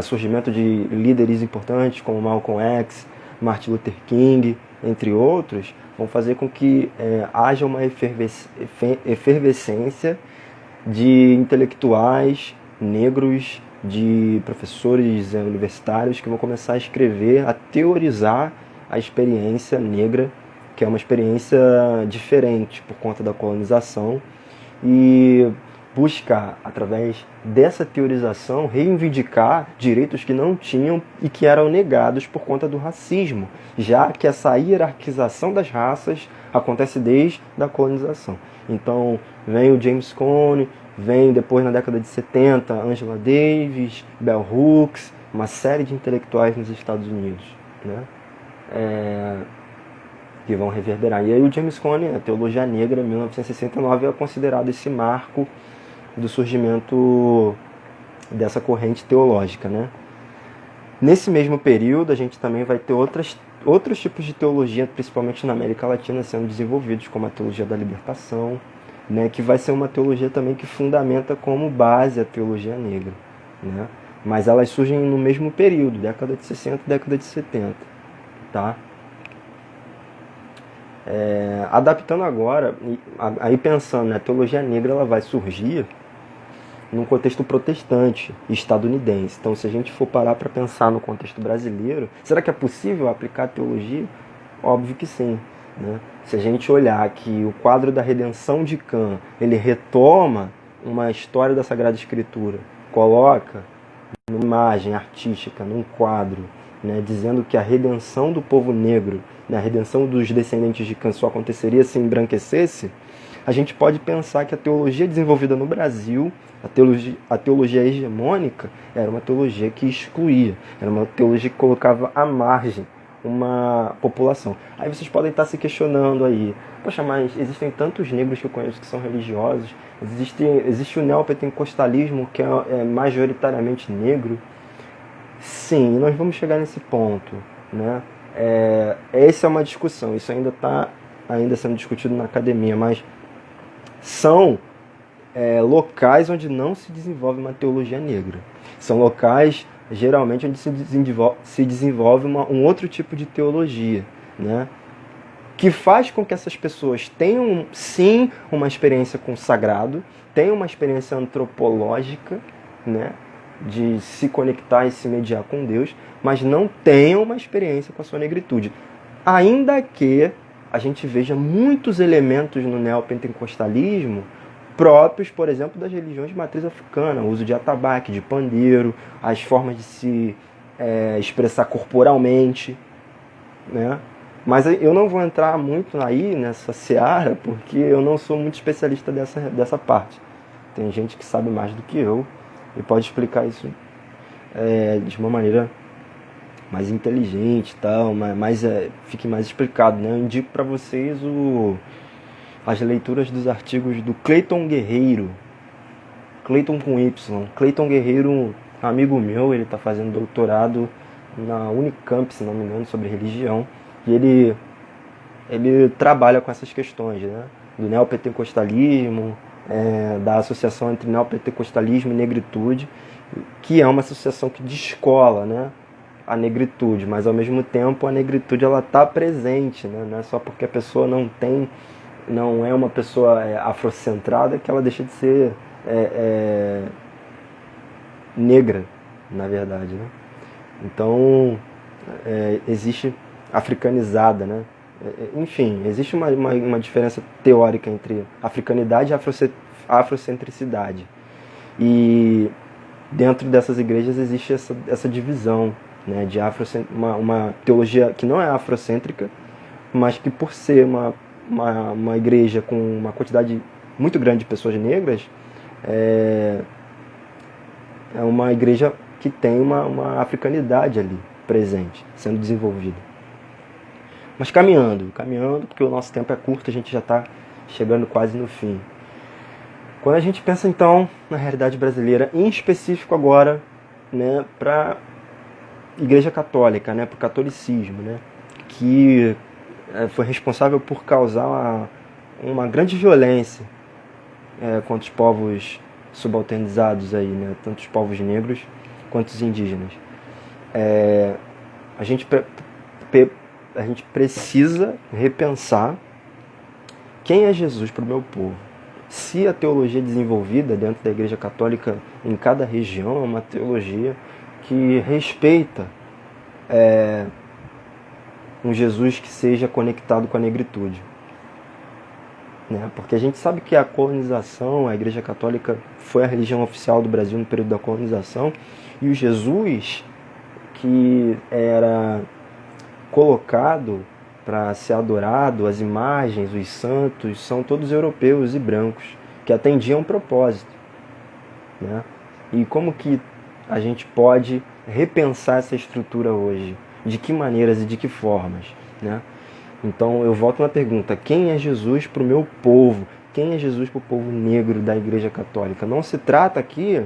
surgimento de líderes importantes como Malcolm X, Martin Luther King, entre outros, vão fazer com que haja uma efervescência de intelectuais negros, de professores universitários que vão começar a escrever, a teorizar a experiência negra, que é uma experiência diferente por conta da colonização, e buscar, através dessa teorização, reivindicar direitos que não tinham e que eram negados por conta do racismo, já que essa hierarquização das raças acontece desde a colonização. Então, vem o James Cone, vem depois, na década de 70, Angela Davis, Bell Hooks, uma série de intelectuais nos Estados Unidos, né? que vão reverberar. E aí o James Cone, a Teologia Negra, 1969, é considerado esse marco do surgimento dessa corrente teológica, né? Nesse mesmo período, a gente também vai ter outros tipos de teologia, principalmente na América Latina, sendo desenvolvidos, como a teologia da libertação, né, que vai ser uma teologia também que fundamenta como base a teologia negra, né? Mas elas surgem no mesmo período, década de 60 e década de 70, tá? Adaptando agora, aí pensando, né, a teologia negra ela vai surgir num contexto protestante estadunidense. Então, se a gente for parar para pensar no contexto brasileiro, será que é possível aplicar a teologia? Óbvio que sim, né? Se a gente olhar que o quadro da redenção de Cã, ele retoma uma história da Sagrada Escritura, coloca numa imagem artística, num quadro, né, dizendo que a redenção do povo negro, né, a redenção dos descendentes de Cã só aconteceria se embranquecesse, a gente pode pensar que a teologia desenvolvida no Brasil, a teologia hegemônica, era uma teologia que excluía, era uma teologia que colocava à margem uma população. Aí vocês podem estar se questionando aí, poxa, mas existem tantos negros que eu conheço que são religiosos, existe o neopentecostalismo que é majoritariamente negro. Sim, nós vamos chegar nesse ponto, né? Essa é uma discussão, isso ainda está sendo discutido na academia, mas são locais onde não se desenvolve uma teologia negra. São locais, geralmente, onde se desenvolve um outro tipo de teologia, né? Que faz com que essas pessoas tenham, sim, uma experiência com o sagrado, tenham uma experiência antropológica, né, de se conectar e se mediar com Deus, mas não tenham uma experiência com a sua negritude. Ainda que a gente veja muitos elementos no neopentecostalismo próprios, por exemplo, das religiões de matriz africana, o uso de atabaque, de pandeiro, as formas de se expressar corporalmente, né? Mas eu não vou entrar muito aí nessa seara, porque eu não sou muito especialista dessa parte. Tem gente que sabe mais do que eu e pode explicar isso de uma maneira mais inteligente e tal, mas fique mais explicado, né? Eu indico para vocês as leituras dos artigos do Cleiton Guerreiro, Cleiton com Y. Cleiton Guerreiro, amigo meu, ele está fazendo doutorado na Unicamp, se não me engano, sobre religião, e ele trabalha com essas questões, né? Do neopentecostalismo, da associação entre neopentecostalismo e negritude, que é uma associação que descola, né, a negritude, mas ao mesmo tempo a negritude ela está presente, né? Não é só porque a pessoa não é uma pessoa afrocentrada que ela deixa de ser negra, na verdade, né? Então, existe africanizada, né? Enfim, existe uma diferença teórica entre africanidade e afrocentricidade. E dentro dessas igrejas existe essa divisão, né, de uma teologia que não é afrocêntrica, mas que por ser uma igreja com uma quantidade muito grande de pessoas negras, é uma igreja que tem uma africanidade ali presente, sendo desenvolvida. Mas caminhando, porque o nosso tempo é curto, a gente já está chegando quase no fim. Quando a gente pensa então na realidade brasileira, em específico agora, né, para a Igreja Católica, né, para o catolicismo, né, que foi responsável por causar uma grande violência contra os povos subalternizados aí, né, tanto os povos negros quanto os indígenas. A gente precisa repensar quem é Jesus para o meu povo. Se a teologia desenvolvida dentro da Igreja Católica em cada região é uma teologia que respeita um Jesus que seja conectado com a negritude, né? Porque a gente sabe que a colonização, a Igreja Católica foi a religião oficial do Brasil no período da colonização, e o Jesus que era colocado para ser adorado, as imagens, os santos, são todos europeus e brancos, que atendiam um propósito, né? E como que a gente pode repensar essa estrutura hoje? De que maneiras e de que formas, né? Então eu volto na pergunta: quem é Jesus para o meu povo? Quem é Jesus para o povo negro da Igreja Católica? Não se trata aqui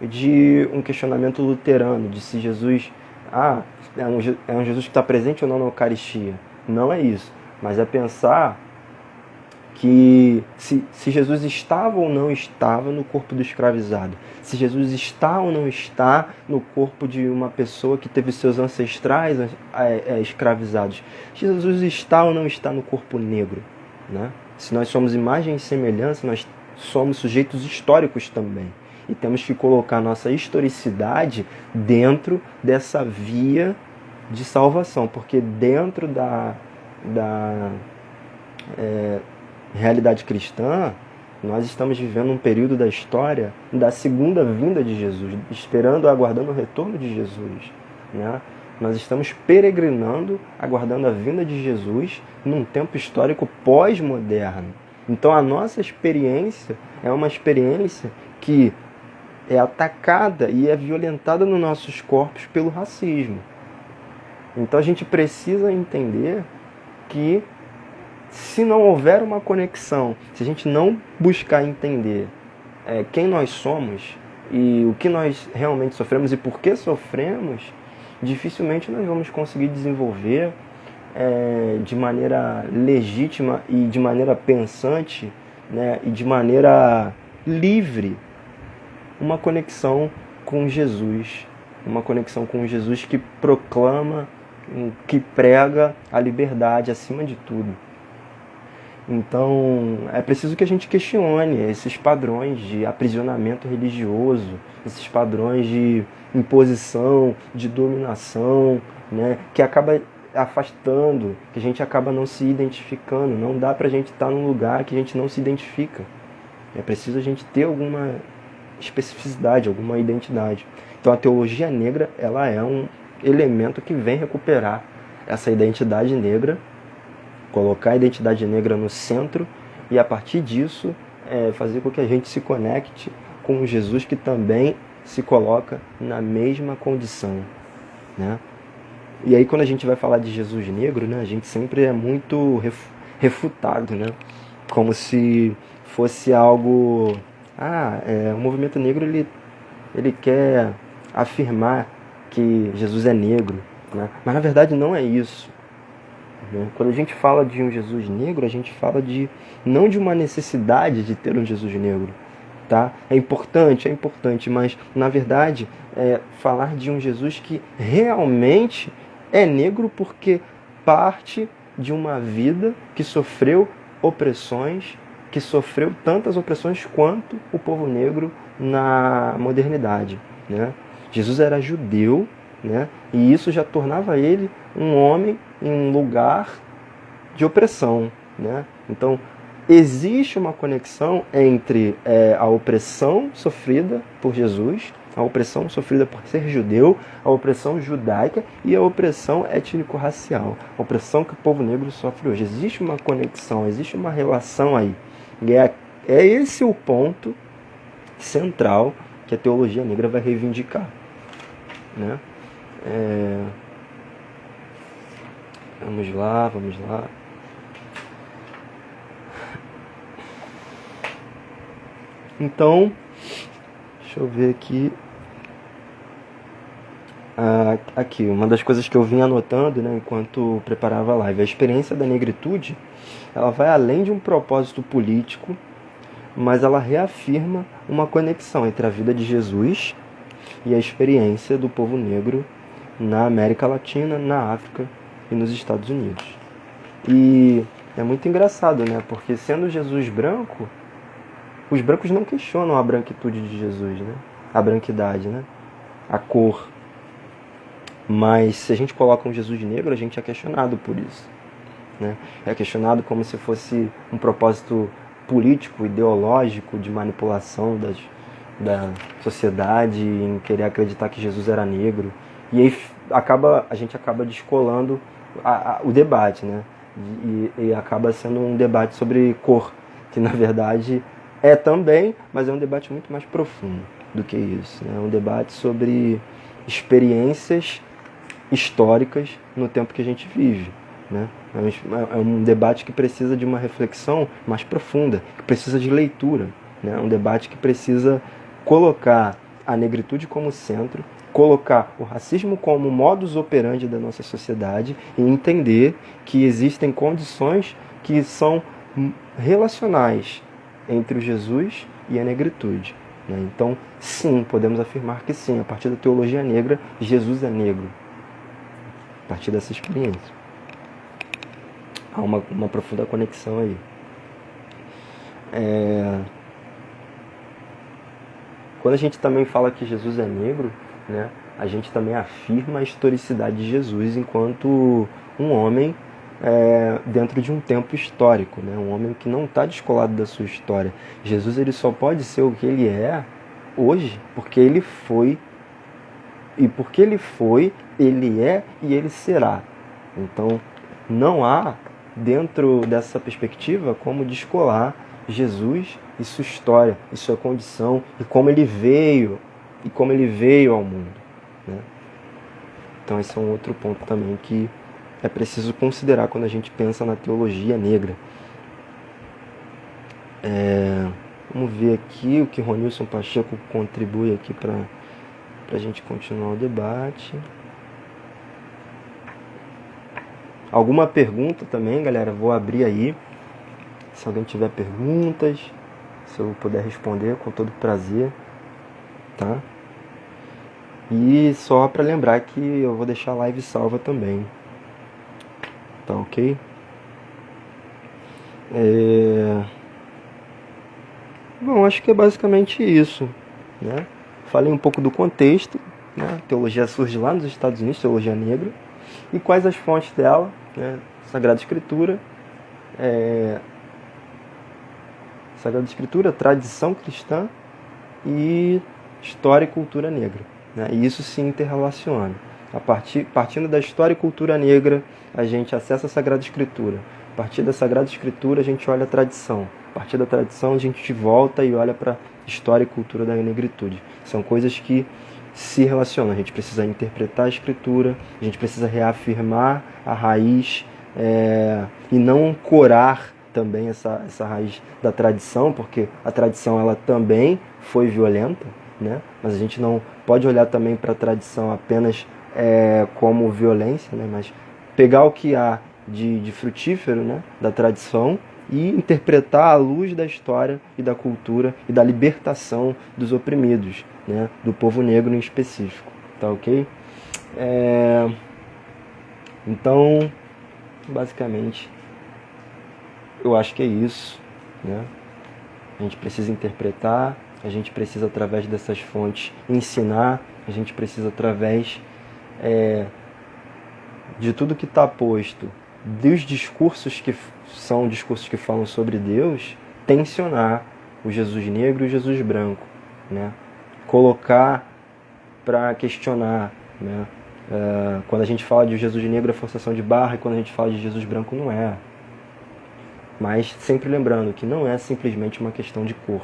de um questionamento luterano, de se Jesus é um Jesus que está presente ou não na Eucaristia. Não é isso. Mas é pensar que se Jesus estava ou não estava no corpo do escravizado, se Jesus está ou não está no corpo de uma pessoa que teve seus ancestrais escravizados, se Jesus está ou não está no corpo negro, né? Se nós somos imagem e semelhança, nós somos sujeitos históricos também. E temos que colocar nossa historicidade dentro dessa via de salvação, porque dentro da realidade cristã, nós estamos vivendo um período da história da segunda vinda de Jesus, esperando, aguardando o retorno de Jesus, né? Nós estamos peregrinando, aguardando a vinda de Jesus num tempo histórico pós-moderno. Então a nossa experiência é uma experiência que é atacada e é violentada nos nossos corpos pelo racismo. Então a gente precisa entender que se não houver uma conexão, se a gente não buscar entender quem nós somos e o que nós realmente sofremos e por que sofremos, dificilmente nós vamos conseguir desenvolver de maneira legítima e de maneira pensante, né, e de maneira livre uma conexão com Jesus. Uma conexão com Jesus que proclama, que prega a liberdade acima de tudo. Então, é preciso que a gente questione esses padrões de aprisionamento religioso, esses padrões de imposição, de dominação, né, que acaba afastando, que a gente acaba não se identificando. Não dá pra gente estar num lugar que a gente não se identifica. É preciso a gente ter alguma especificidade, alguma identidade. Então a teologia negra, ela é um elemento que vem recuperar essa identidade negra, colocar a identidade negra no centro e a partir disso fazer com que a gente se conecte com Jesus, que também se coloca na mesma condição, né? E aí quando a gente vai falar de Jesus negro, né, a gente sempre é muito refutado, né? Como se fosse algo... o movimento negro ele quer afirmar que Jesus é negro, né? Mas na verdade não é isso, né? Quando a gente fala de um Jesus negro, a gente fala não de uma necessidade de ter um Jesus negro, tá? É importante, mas na verdade falar de um Jesus que realmente é negro porque parte de uma vida que sofreu opressões, que sofreu tantas opressões quanto o povo negro na modernidade, né? Jesus era judeu, né? E isso já tornava ele um homem em um lugar de opressão, né? Então, existe uma conexão entre a opressão sofrida por Jesus, a opressão sofrida por ser judeu, a opressão judaica e a opressão étnico-racial, a opressão que o povo negro sofre hoje. Existe uma conexão, existe uma relação aí. E é esse o ponto central que a teologia negra vai reivindicar, né? Vamos lá. Então, deixa eu ver aqui. Aqui, uma das coisas que eu vim anotando, né, enquanto preparava a live. A experiência da negritude, ela vai além de um propósito político, mas ela reafirma uma conexão entre a vida de Jesus e a experiência do povo negro na América Latina, na África e nos Estados Unidos. E é muito engraçado, né? Porque sendo Jesus branco, os brancos não questionam a branquitude de Jesus, né? A branquidade, né? A cor. Mas se a gente coloca um Jesus negro, a gente é questionado por isso, né? É questionado como se fosse um propósito político, ideológico, de manipulação da sociedade, em querer acreditar que Jesus era negro. E aí a gente acaba descolando o debate, né? E acaba sendo um debate sobre cor, que na verdade é também, mas é um debate muito mais profundo do que isso, né? É um debate sobre experiências históricas no tempo que a gente vive, né? É um debate que precisa de uma reflexão mais profunda, que precisa de leitura, né? É um debate que precisa colocar a negritude como centro, colocar o racismo como modus operandi da nossa sociedade e entender que existem condições que são relacionais entre o Jesus e a negritude, né? Então, sim, podemos afirmar que sim, a partir da teologia negra, Jesus é negro. A partir dessa experiência. Há uma profunda conexão aí. Quando a gente também fala que Jesus é negro, né, a gente também afirma a historicidade de Jesus enquanto um homem dentro de um tempo histórico, né, um homem que não está descolado da sua história. Jesus ele só pode ser o que ele é hoje porque ele foi, e porque ele foi, ele é e ele será. Então, não há, dentro dessa perspectiva, como descolar Jesus e sua história, e sua condição, e como ele veio ao mundo, né? Então, esse é um outro ponto também que é preciso considerar quando a gente pensa na teologia negra. Vamos ver aqui o que Ronilson Pacheco contribui aqui para a gente continuar o debate. Alguma pergunta também, galera? Vou abrir aí. Se alguém tiver perguntas, se eu puder responder com todo prazer, tá? E só para lembrar que eu vou deixar a live salva também. Tá ok? Bom, acho que é basicamente isso, né? Falei um pouco do contexto, né? A teologia surge lá nos Estados Unidos, teologia negra. E quais as fontes dela, né? Sagrada Escritura, tradição cristã e história e cultura negra, né? E isso se interrelaciona. Partindo da história e cultura negra, a gente acessa a Sagrada Escritura. A partir da Sagrada Escritura, a gente olha a tradição. A partir da tradição, a gente volta e olha para a história e cultura da negritude. São coisas que se relacionam. A gente precisa interpretar a Escritura, a gente precisa reafirmar a raiz e não ancorar também essa raiz da tradição, porque a tradição ela também foi violenta, né? Mas a gente não pode olhar também para a tradição apenas como violência, né? Mas pegar o que há de frutífero, né, da tradição e interpretar à luz da história e da cultura e da libertação dos oprimidos, né, do povo negro em específico, tá ok? Então, basicamente, eu acho que é isso, né? A gente precisa interpretar, a gente precisa, através dessas fontes, ensinar, a gente precisa, através de tudo que está posto, dos discursos que são discursos que falam sobre Deus, tensionar o Jesus negro e o Jesus branco, né? Colocar para questionar, né? Quando a gente fala de Jesus negro é forçação de barra, e quando a gente fala de Jesus branco não é. Mas sempre lembrando que não é simplesmente uma questão de cor,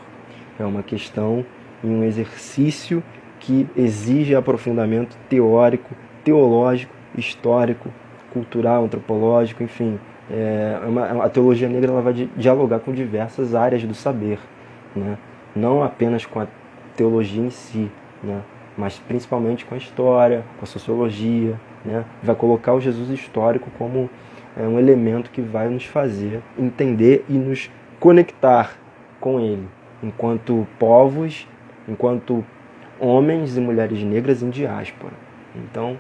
é uma questão e um exercício que exige aprofundamento teórico, teológico, histórico, cultural, antropológico, enfim. A teologia negra ela vai dialogar com diversas áreas do saber, né? Não apenas com a teologia em si, né? Mas principalmente com a história, com a sociologia, né? Vai colocar o Jesus histórico como um elemento que vai nos fazer entender e nos conectar com ele, enquanto povos, enquanto homens e mulheres negras em diáspora. Então,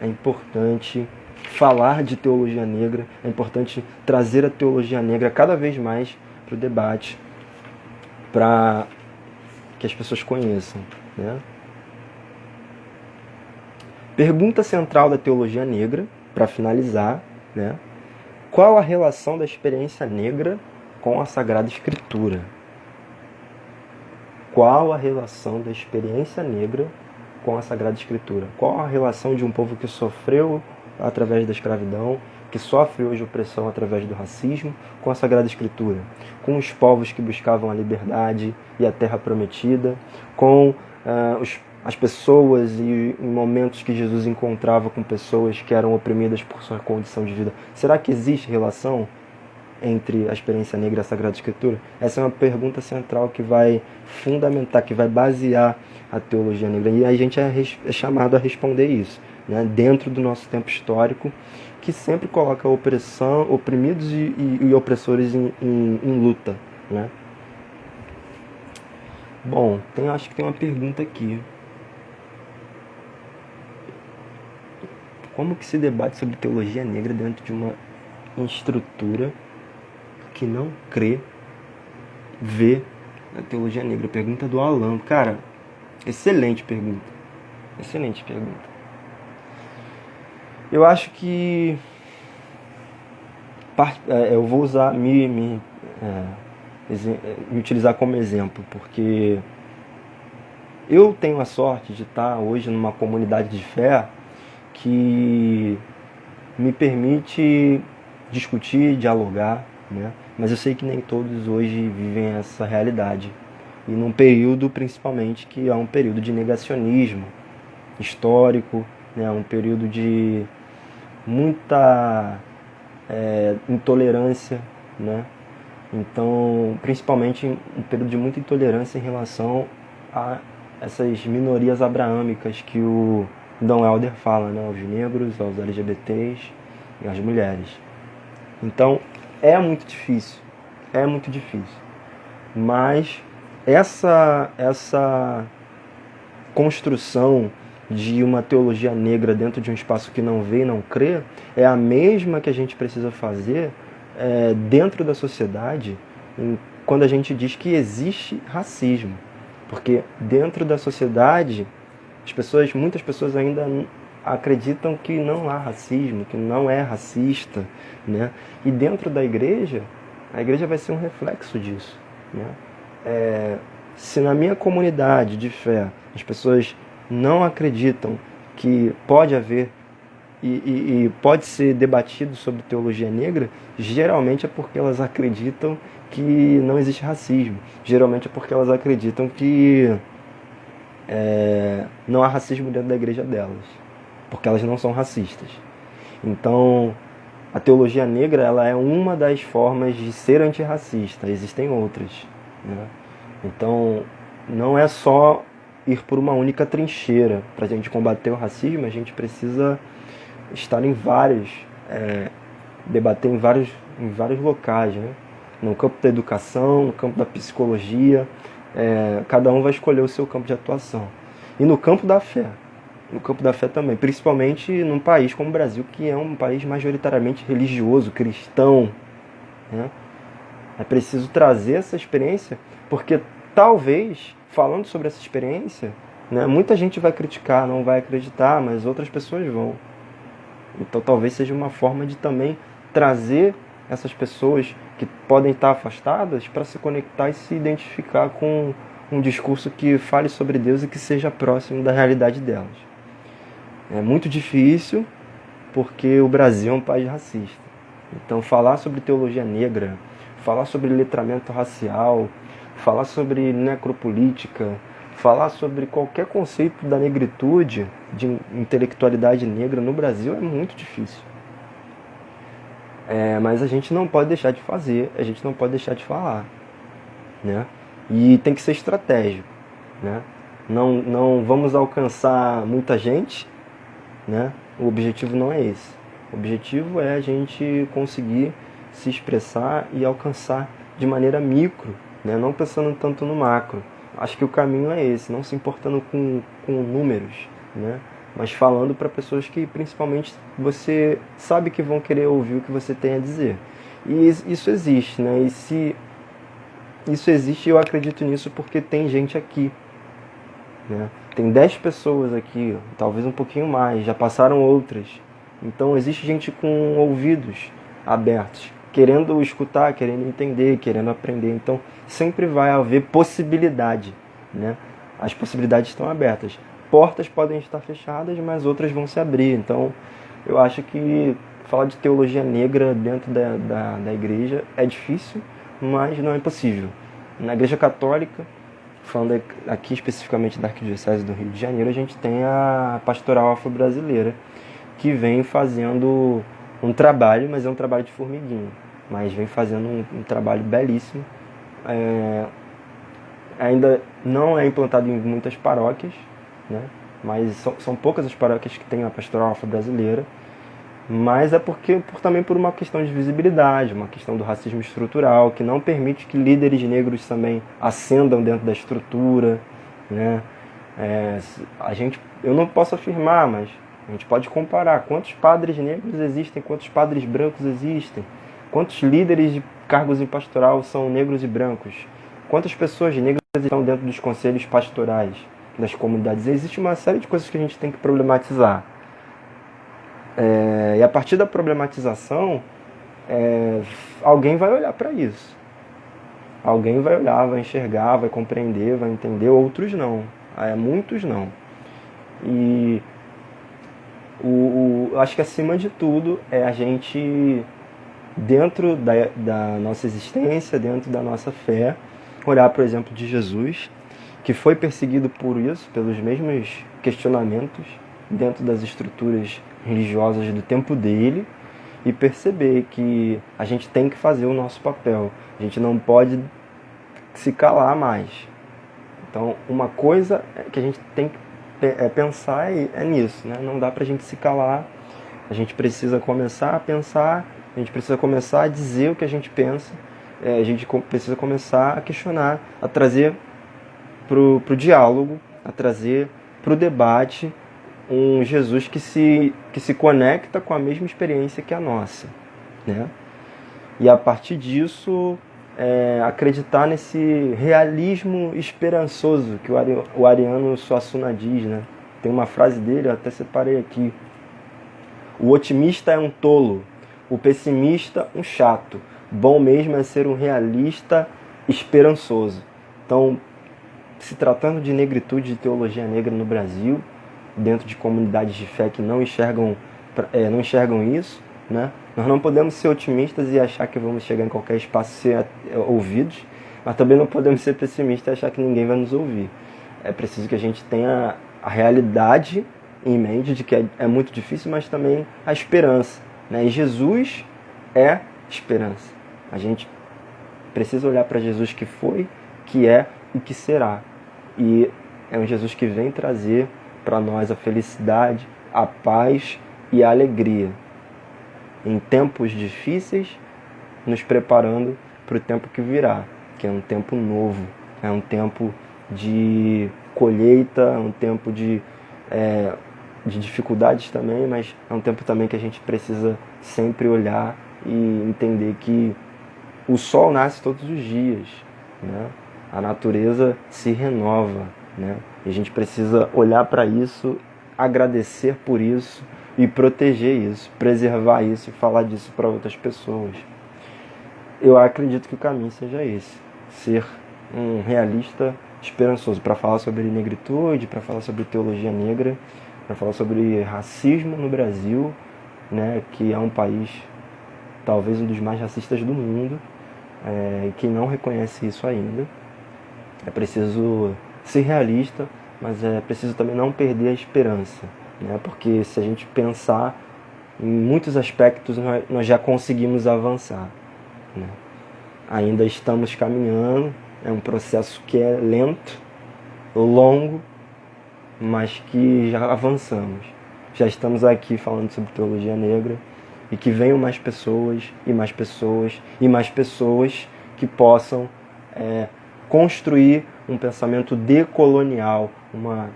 é importante falar de teologia negra, é importante trazer a teologia negra cada vez mais para o debate, para que as pessoas conheçam, né? Pergunta central da teologia negra, para finalizar, né? Qual a relação da experiência negra com a Sagrada Escritura? Qual a relação da experiência negra com a Sagrada Escritura? Qual a relação de um povo que sofreu através da escravidão, que sofre hoje opressão através do racismo, com a Sagrada Escritura? Com os povos que buscavam a liberdade e a terra prometida, com as pessoas e em momentos que Jesus encontrava com pessoas que eram oprimidas por sua condição de vida. Será que existe relação entre a experiência negra e a Sagrada Escritura? Essa é uma pergunta central que vai fundamentar, que vai basear a teologia negra. E a gente é chamado a responder isso, né? Dentro do nosso tempo histórico, que sempre coloca a opressão, oprimidos e opressores em luta, né? Bom, acho que tem uma pergunta aqui. Como que se debate sobre teologia negra dentro de uma estrutura que não crê, vê a teologia negra? Pergunta do Alan. Cara, excelente pergunta. Excelente pergunta. Eu acho que eu vou usar me utilizar como exemplo, porque eu tenho a sorte de estar hoje numa comunidade de fé que me permite discutir, dialogar, né? Mas eu sei que nem todos hoje vivem essa realidade. E num período, principalmente, que é um período de negacionismo histórico, né? Um período de muita intolerância, né? Então, principalmente um período de muita intolerância em relação a essas minorias abraâmicas que o Don Helder fala, né? Aos negros, aos LGBTs e às mulheres. Então, é muito difícil. Mas essa construção de uma teologia negra dentro de um espaço que não vê e não crê é a mesma que a gente precisa fazer dentro da sociedade quando a gente diz que existe racismo. Porque dentro da sociedade, muitas pessoas ainda acreditam que não há racismo, que não é racista, né? E dentro da igreja, a igreja vai ser um reflexo disso, né? Se na minha comunidade de fé as pessoas não acreditam que pode haver e pode ser debatido sobre teologia negra, geralmente é porque elas acreditam que não existe racismo. Geralmente é porque elas acreditam que não há racismo dentro da igreja delas, porque elas não são racistas. Então, a teologia negra ela é uma das formas de ser antirracista. Existem outras, né? Então, não é só ir por uma única trincheira. Para a gente combater o racismo, a gente precisa estar debater em vários locais, né? No campo da educação, no campo da psicologia, cada um vai escolher o seu campo de atuação. E no campo da fé também, principalmente num país como o Brasil, que é um país majoritariamente religioso, cristão, né? É preciso trazer essa experiência, porque talvez, falando sobre essa experiência, né, muita gente vai criticar, não vai acreditar, mas outras pessoas vão. Então talvez seja uma forma de também trazer essas pessoas que podem estar afastadas para se conectar e se identificar com um discurso que fale sobre Deus e que seja próximo da realidade delas. É muito difícil porque o Brasil é um país racista. Então falar sobre teologia negra, falar sobre letramento racial, falar sobre necropolítica, falar sobre qualquer conceito da negritude, de intelectualidade negra no Brasil é muito difícil. Mas a gente não pode deixar de fazer, a gente não pode deixar de falar, né? E tem que ser estratégico, né? Não vamos alcançar muita gente, né? O objetivo não é esse. O objetivo é a gente conseguir se expressar e alcançar de maneira micro, né? Não pensando tanto no macro. Acho que o caminho é esse, não se importando com números, né? Mas falando para pessoas que principalmente você sabe que vão querer ouvir o que você tem a dizer. E isso existe, né? E se isso existe, eu acredito nisso porque tem gente aqui, né? Tem 10 pessoas aqui, talvez um pouquinho mais, já passaram outras. Então existe gente com ouvidos abertos, querendo escutar, querendo entender, querendo aprender. Então sempre vai haver possibilidade, né? As possibilidades estão abertas. Portas podem estar fechadas, mas outras vão se abrir. Então eu acho que falar de teologia negra dentro da igreja é difícil, mas não é impossível. Na igreja católica, falando aqui especificamente da Arquidiocese do Rio de Janeiro, a gente tem a Pastoral Afro-Brasileira, que vem fazendo um trabalho, mas é um trabalho de formiguinha, mas vem fazendo um trabalho belíssimo. Ainda não é implantado em muitas paróquias, né? Mas são poucas as paróquias que têm a Pastoral Afro-Brasileira, mas é também por uma questão de visibilidade, uma questão do racismo estrutural, que não permite que líderes negros também ascendam dentro da estrutura, né? Eu não posso afirmar, mas a gente pode comparar quantos padres negros existem, quantos padres brancos existem, quantos líderes de cargos em pastoral são negros e brancos, quantas pessoas negras estão dentro dos conselhos pastorais das comunidades. Existe uma série de coisas que a gente tem que problematizar. E a partir da problematização, alguém vai olhar para isso. Alguém vai olhar, vai enxergar, vai compreender, vai entender, outros não. Muitos não. E acho que acima de tudo é a gente, dentro da nossa existência, dentro da nossa fé, olhar, por exemplo, de Jesus, que foi perseguido por isso, pelos mesmos questionamentos dentro das estruturas religiosas do tempo dele, e perceber que a gente tem que fazer o nosso papel. A gente não pode se calar mais. Então, uma coisa que a gente tem que pensar é nisso, né? Não dá pra gente se calar. A gente precisa começar a pensar, a gente precisa começar a dizer o que a gente pensa, a gente precisa começar a questionar, a trazer pro diálogo, a trazer pro debate um Jesus que se conecta com a mesma experiência que a nossa, né? E a partir disso, acreditar nesse realismo esperançoso que o Ariano Suassuna diz, né? Tem uma frase dele, eu até separei aqui: o otimista é um tolo, o pessimista um chato, bom mesmo é ser um realista esperançoso. Então, se tratando de negritude e teologia negra no Brasil, dentro de comunidades de fé que não enxergam isso, né? Nós não podemos ser otimistas e achar que vamos chegar em qualquer espaço e ser ouvidos, mas também não podemos ser pessimistas e achar que ninguém vai nos ouvir. É preciso que a gente tenha a realidade em mente de que é muito difícil, mas também a esperança, né? E Jesus é esperança. A gente precisa olhar para Jesus que foi, que é e que será. E é um Jesus que vem trazer para nós a felicidade, a paz e a alegria. Em tempos difíceis, nos preparando para o tempo que virá, que é um tempo novo, é um tempo de colheita, é um tempo de dificuldades também, mas é um tempo também que a gente precisa sempre olhar e entender que o sol nasce todos os dias, né? A natureza se renova, né? E a gente precisa olhar para isso, agradecer por isso e proteger isso, preservar isso e falar disso para outras pessoas. Eu acredito que o caminho seja esse, ser um realista esperançoso, para falar sobre negritude, para falar sobre teologia negra, para falar sobre racismo no Brasil, né, que é um país talvez um dos mais racistas do mundo, que não reconhece isso ainda. É preciso ser realista, mas é preciso também não perder a esperança, né? Porque se a gente pensar em muitos aspectos, nós já conseguimos avançar, né? Ainda estamos caminhando, é um processo que é lento, longo, mas que já avançamos. Já estamos aqui falando sobre teologia negra, e que venham mais pessoas, e mais pessoas, e mais pessoas que possam construir um pensamento decolonial, uma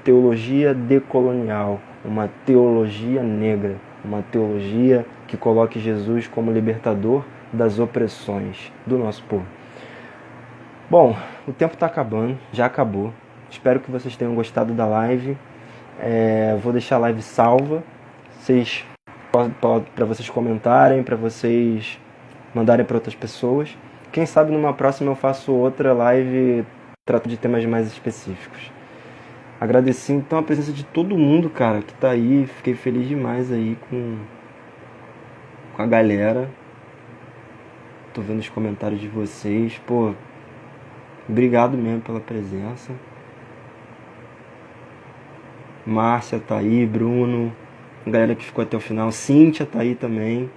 teologia decolonial, uma teologia negra, uma teologia que coloque Jesus como libertador das opressões do nosso povo. Bom, o tempo está acabando, já acabou. Espero que vocês tenham gostado da live. Vou deixar a live salva, para vocês comentarem, para vocês mandarem para outras pessoas. Quem sabe numa próxima eu faço outra live tratando de temas mais específicos. Agradeci então a presença de todo mundo, cara, que tá aí. Fiquei feliz demais aí com a galera. Tô vendo os comentários de vocês. Pô, Obrigado mesmo pela presença. Márcia tá aí, Bruno, a galera que ficou até o final, Cíntia tá aí também.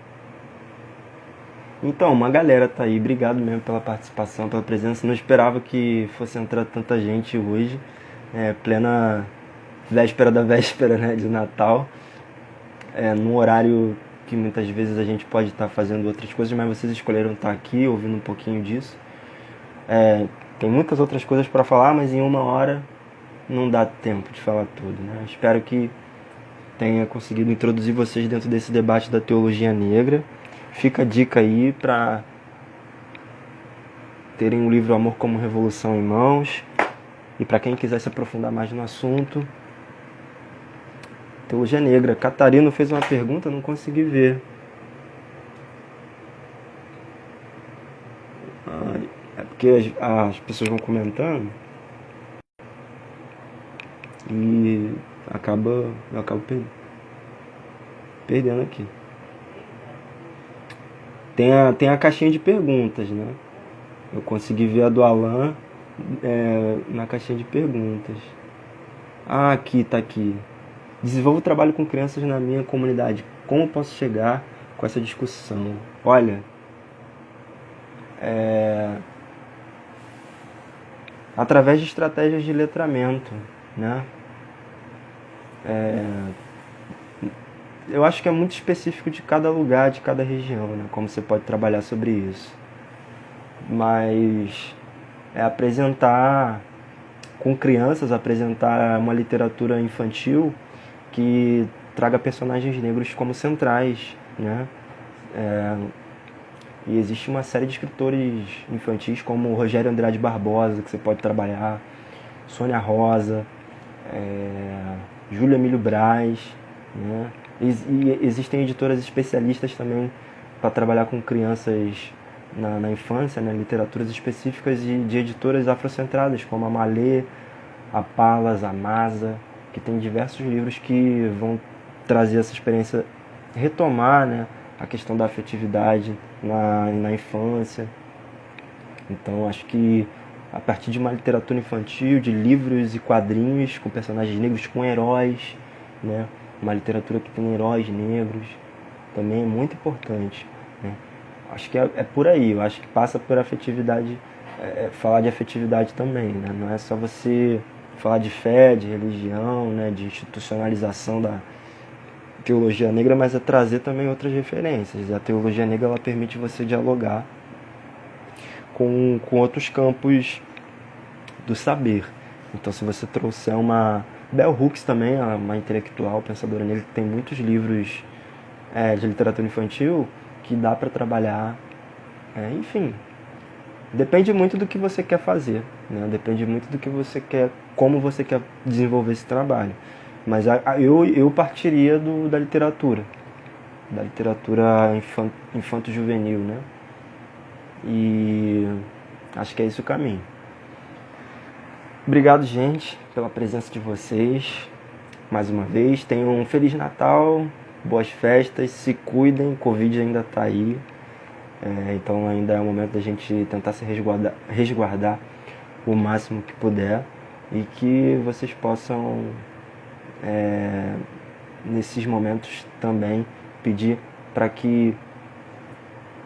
Então, uma galera tá aí, obrigado mesmo pela participação, pela presença. Não esperava que fosse entrar tanta gente hoje, plena véspera da véspera, né, de Natal, num horário que muitas vezes a gente pode estar fazendo outras coisas, mas vocês escolheram estar aqui, ouvindo um pouquinho disso. Tem muitas outras coisas para falar, mas em 1 hora não dá tempo de falar tudo, né? Espero que tenha conseguido introduzir vocês dentro desse debate da teologia negra. Fica a dica aí para terem o livro Amor como Revolução em mãos. E para quem quiser se aprofundar mais no assunto, teologia negra. Catarino fez uma pergunta, não consegui ver. É porque as pessoas vão comentando e eu acabo perdendo aqui. Tem a caixinha de perguntas, né? Eu consegui ver a do Alan na caixinha de perguntas. Ah, aqui, tá aqui. Desenvolvo trabalho com crianças na minha comunidade. Como posso chegar com essa discussão? Olha, através de estratégias de letramento, né? Eu acho que é muito específico de cada lugar, de cada região, né? Como você pode trabalhar sobre isso. Mas apresentar com crianças, apresentar uma literatura infantil que traga personagens negros como centrais, né? E existe uma série de escritores infantis como Rogério Andrade Barbosa, que você pode trabalhar, Sônia Rosa, Júlia Emílio Braz, né? E existem editoras especialistas também para trabalhar com crianças na infância, né? Literaturas específicas de editoras afrocentradas, como a Malê, a Palas, a Masa, que tem diversos livros que vão trazer essa experiência, retomar, né, a questão da afetividade na infância. Então, acho que a partir de uma literatura infantil, de livros e quadrinhos com personagens negros, com heróis, né, uma literatura que tem heróis negros, também é muito importante, né. Acho que é por aí, eu acho que passa por afetividade, falar de afetividade também, né? Não é só você falar de fé, de religião, né, de institucionalização da teologia negra, mas é trazer também outras referências. A teologia negra, ela permite você dialogar com outros campos do saber. Então, se você trouxer uma... Bell Hooks também, uma intelectual, pensadora negra, que tem muitos livros de literatura infantil que dá para trabalhar, enfim, depende muito do que você quer fazer, né? Depende muito do que você quer, como você quer desenvolver esse trabalho. Mas eu partiria da literatura infanto-juvenil, né? E acho que é esse o caminho. Obrigado, gente, pela presença de vocês. Mais uma vez, tenham um Feliz Natal, boas festas, se cuidem, Covid ainda está aí. Então ainda é o momento da gente tentar se resguardar o máximo que puder. E que vocês possam, nesses momentos também, pedir para que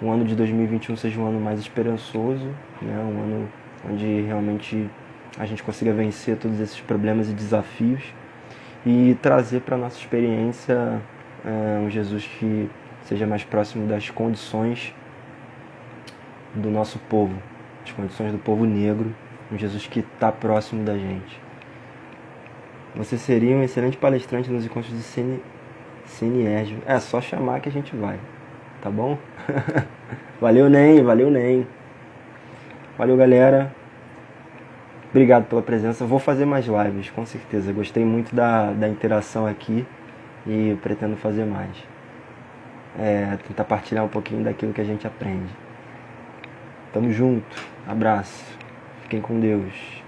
o ano de 2021 seja um ano mais esperançoso, né? Um ano onde realmente a gente consiga vencer todos esses problemas e desafios e trazer para a nossa experiência um Jesus que seja mais próximo das condições do nosso povo, as condições do povo negro, um Jesus que está próximo da gente. Você seria um excelente palestrante nos encontros de CNERJ. É só chamar que a gente vai, tá bom? Valeu, Ney, valeu, Ney. Valeu, galera. Obrigado pela presença. Vou fazer mais lives, com certeza. Gostei muito da interação aqui e pretendo fazer mais. Tentar partilhar um pouquinho daquilo que a gente aprende. Tamo junto. Abraço. Fiquem com Deus.